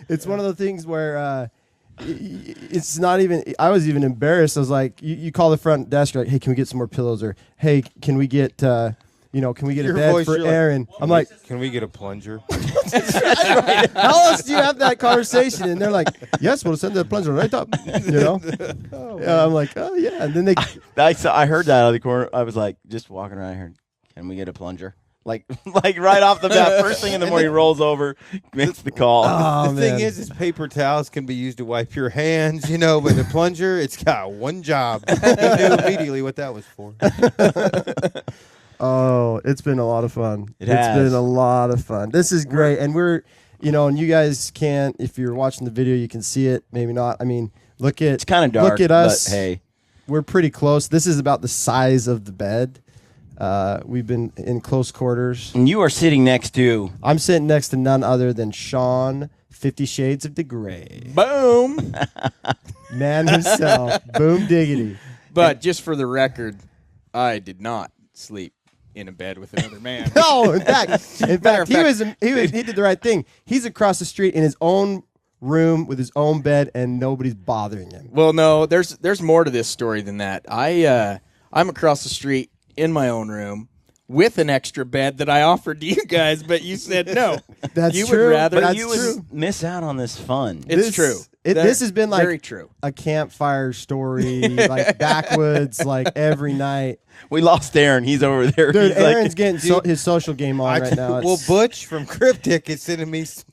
it's one of the things where it's not even. I was even embarrassed. I was like, you call the front desk, you're like, hey, can we get some more pillows? Or hey, can we get can we get a bed for Aaron? I'm like, can we get a plunger? How else do you have that conversation? And they're like, yes, we'll send the plunger right up. I'm like, oh yeah. And then I heard that out of the corner. I was like, just walking around here. Can we get a plunger? Like right off the bat, first thing in the morning, he rolls over, makes the call. The thing is paper towels can be used to wipe your hands, but the plunger, it's got one job. You knew immediately what that was for. Oh, it's been a lot of fun. It's been a lot of fun. This is great. And we're, and you guys can't, if you're watching the video, you can see it. Maybe not. I mean, it's kind of dark. Look at us. But hey. We're pretty close. This is about the size of the bed. We've been in close quarters. And you are sitting next to? I'm sitting next to none other than Sean, 50 Shades of Degray. Boom. Man himself. Boom diggity. But just for the record, I did not sleep in a bed with another man. No, in fact, he did the right thing. He's across the street in his own room with his own bed, and nobody's bothering him. Well, no, there's more to this story than that. I'm across the street in my own room with an extra bed that I offered to you guys, but you said no. That's you true. Would rather but you would miss out on this fun. It's true. This has been like very true. A campfire story, like backwoods, like every night. We lost Aaron. He's over there. Dude, He's like- Aaron's getting his social game on right now. Well, Butch from Cryptic is sending me some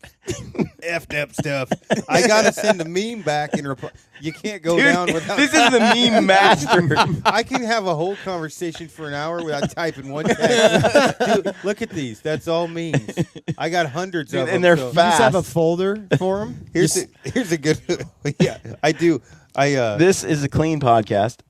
effed up stuff. I gotta send a meme back and reply. You can't go Dude, down without. this is the meme master. I can have a whole conversation for an hour without typing one text. Dude, look at these. That's all memes. I got hundreds of them. And they're so- You just have a folder for him. Here's a good. Yeah, I do. This is a clean podcast.